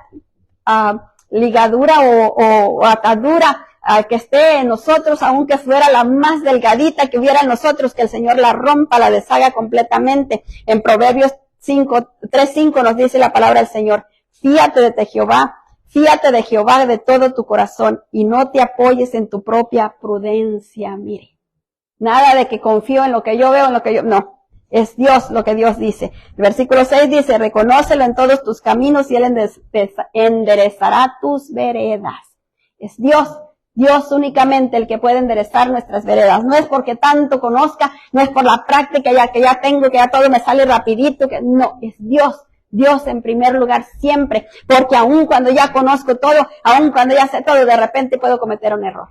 ligadura o atadura que esté en nosotros, aunque fuera la más delgadita que hubiera en nosotros, que el Señor la rompa, la deshaga completamente. En Proverbios 3:5 nos dice la palabra del Señor, fíate de Jehová de todo tu corazón y no te apoyes en tu propia prudencia. Mire, nada de que confío en lo que yo veo, no. Es Dios lo que Dios dice. El versículo 6 dice, reconócelo en todos tus caminos y Él enderezará tus veredas. Es Dios únicamente el que puede enderezar nuestras veredas. No es porque tanto conozca, no es por la práctica que ya tengo, que ya todo me sale rapidito, no, es Dios. Dios en primer lugar siempre, porque aun cuando ya conozco todo, aun cuando ya sé todo, de repente puedo cometer un error.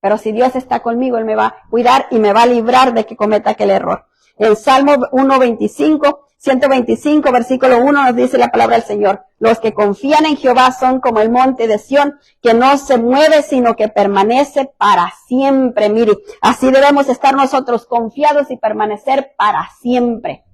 Pero si Dios está conmigo, Él me va a cuidar y me va a librar de que cometa aquel error. En Salmo 125, versículo 1 nos dice la palabra del Señor, los que confían en Jehová son como el monte de Sión, que no se mueve, sino que permanece para siempre. Mire, así debemos estar nosotros confiados y permanecer para siempre.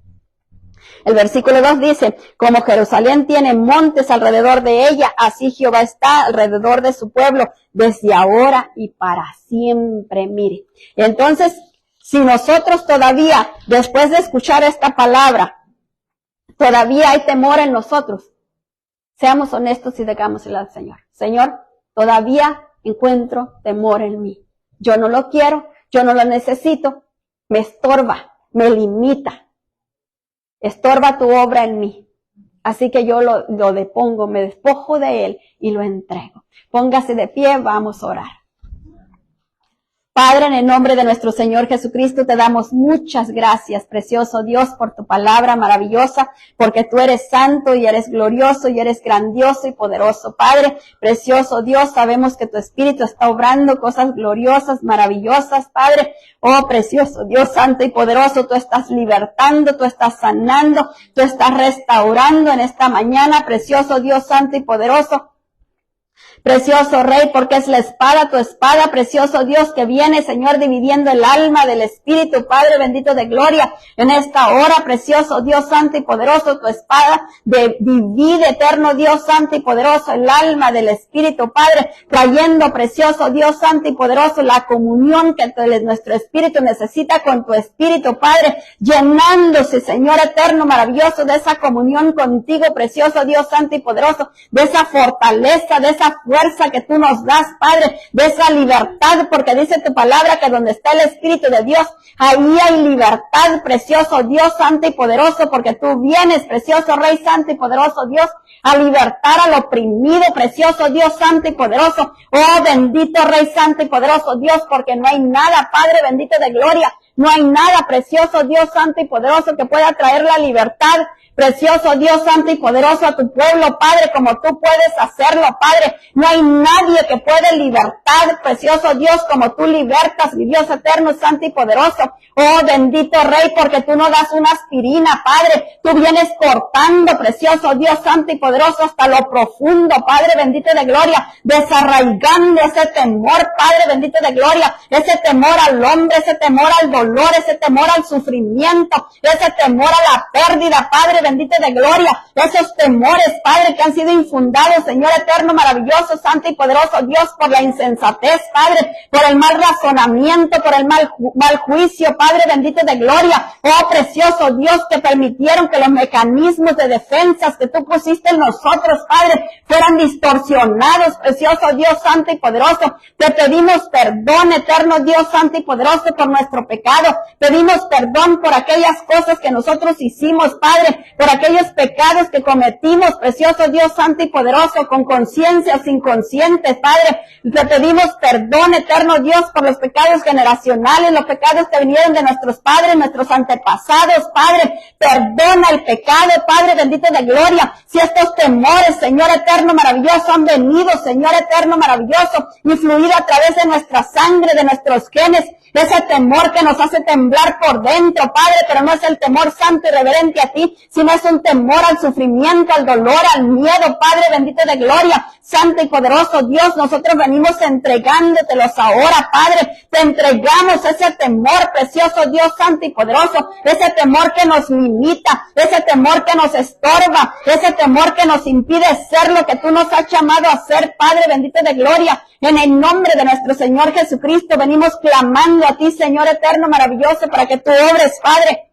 El versículo 2 dice, como Jerusalén tiene montes alrededor de ella, así Jehová está alrededor de su pueblo, desde ahora y para siempre. Mire, entonces, si nosotros todavía, después de escuchar esta palabra, todavía hay temor en nosotros, seamos honestos y digámosle al Señor, Señor, todavía encuentro temor en mí. Yo no lo quiero, yo no lo necesito, me estorba, me limita. Estorba tu obra en mí. Así que yo lo depongo, me despojo de él y lo entrego. Póngase de pie, vamos a orar. Padre, en el nombre de nuestro Señor Jesucristo, te damos muchas gracias, precioso Dios, por tu palabra maravillosa, porque tú eres santo y eres glorioso y eres grandioso y poderoso. Padre, precioso Dios, sabemos que tu Espíritu está obrando cosas gloriosas, maravillosas, Padre. Oh, precioso Dios, santo y poderoso, tú estás libertando, tú estás sanando, tú estás restaurando en esta mañana, precioso Dios, santo y poderoso. Precioso Rey, porque es la espada, tu espada, precioso Dios, que viene, Señor, dividiendo el alma del Espíritu, Padre bendito de gloria. En esta hora, precioso Dios santo y poderoso, tu espada divide, eterno Dios santo y poderoso, el alma del Espíritu, Padre, trayendo, precioso Dios santo y poderoso, la comunión que nuestro Espíritu necesita con tu Espíritu, Padre, llenándose, Señor eterno, maravilloso, de esa comunión contigo, precioso Dios santo y poderoso, de esa fortaleza, de esa fuerza que tú nos das, Padre, de esa libertad, porque dice tu palabra que donde está el Espíritu de Dios, ahí hay libertad, precioso Dios santo y poderoso, porque tú vienes, precioso Rey santo y poderoso Dios, a libertar al oprimido, precioso Dios santo y poderoso. Oh, bendito Rey santo y poderoso Dios, porque no hay nada, Padre bendito de gloria, no hay nada, precioso Dios santo y poderoso, que pueda traer la libertad, precioso Dios santo y poderoso, a tu pueblo, Padre, como tú puedes hacerlo, Padre. No hay nadie que puede libertar, precioso Dios, como tú libertas, mi Dios eterno, santo y poderoso. Oh, bendito Rey, porque tú no das una aspirina, Padre. Tú vienes cortando, precioso Dios santo y poderoso, hasta lo profundo, Padre bendito de gloria, desarraigando ese temor, Padre bendito de gloria, ese temor al hombre, ese temor al dolor, ese temor al sufrimiento, ese temor a la pérdida, Padre bendito de gloria, esos temores, Padre, que han sido infundados, Señor eterno, maravilloso, santo y poderoso Dios, por la insensatez, Padre, por el mal razonamiento, por el mal juicio, Padre bendito de gloria. Oh, precioso Dios, que permitieron que los mecanismos de defensas que tú pusiste en nosotros, Padre, fueran distorsionados, precioso Dios, santo y poderoso. Te pedimos perdón, eterno Dios, santo y poderoso, por nuestro pecado. Pedimos perdón por aquellas cosas que nosotros hicimos, Padre, por aquellos pecados que cometimos, precioso Dios santo y poderoso, con conciencia o sin consciente, Padre. Te pedimos perdón, eterno Dios, por los pecados generacionales, los pecados que vinieron de nuestros padres, nuestros antepasados, Padre. Perdona el pecado, Padre bendito de gloria. Si estos temores, Señor eterno maravilloso, han venido, Señor eterno maravilloso, influido a través de nuestra sangre, de nuestros genes, ese temor que nos hace temblar por dentro, Padre, pero no es el temor santo y reverente a ti, sino es un temor al sufrimiento, al dolor, al miedo, Padre bendito de gloria, santo y poderoso Dios. Nosotros venimos entregándotelos ahora, Padre. Te entregamos ese temor, precioso Dios santo y poderoso, ese temor que nos limita, ese temor que nos estorba, ese temor que nos impide ser lo que tú nos has llamado a ser, Padre bendito de gloria. En el nombre de nuestro Señor Jesucristo venimos clamando a ti, Señor eterno maravilloso, para que tú obres, Padre.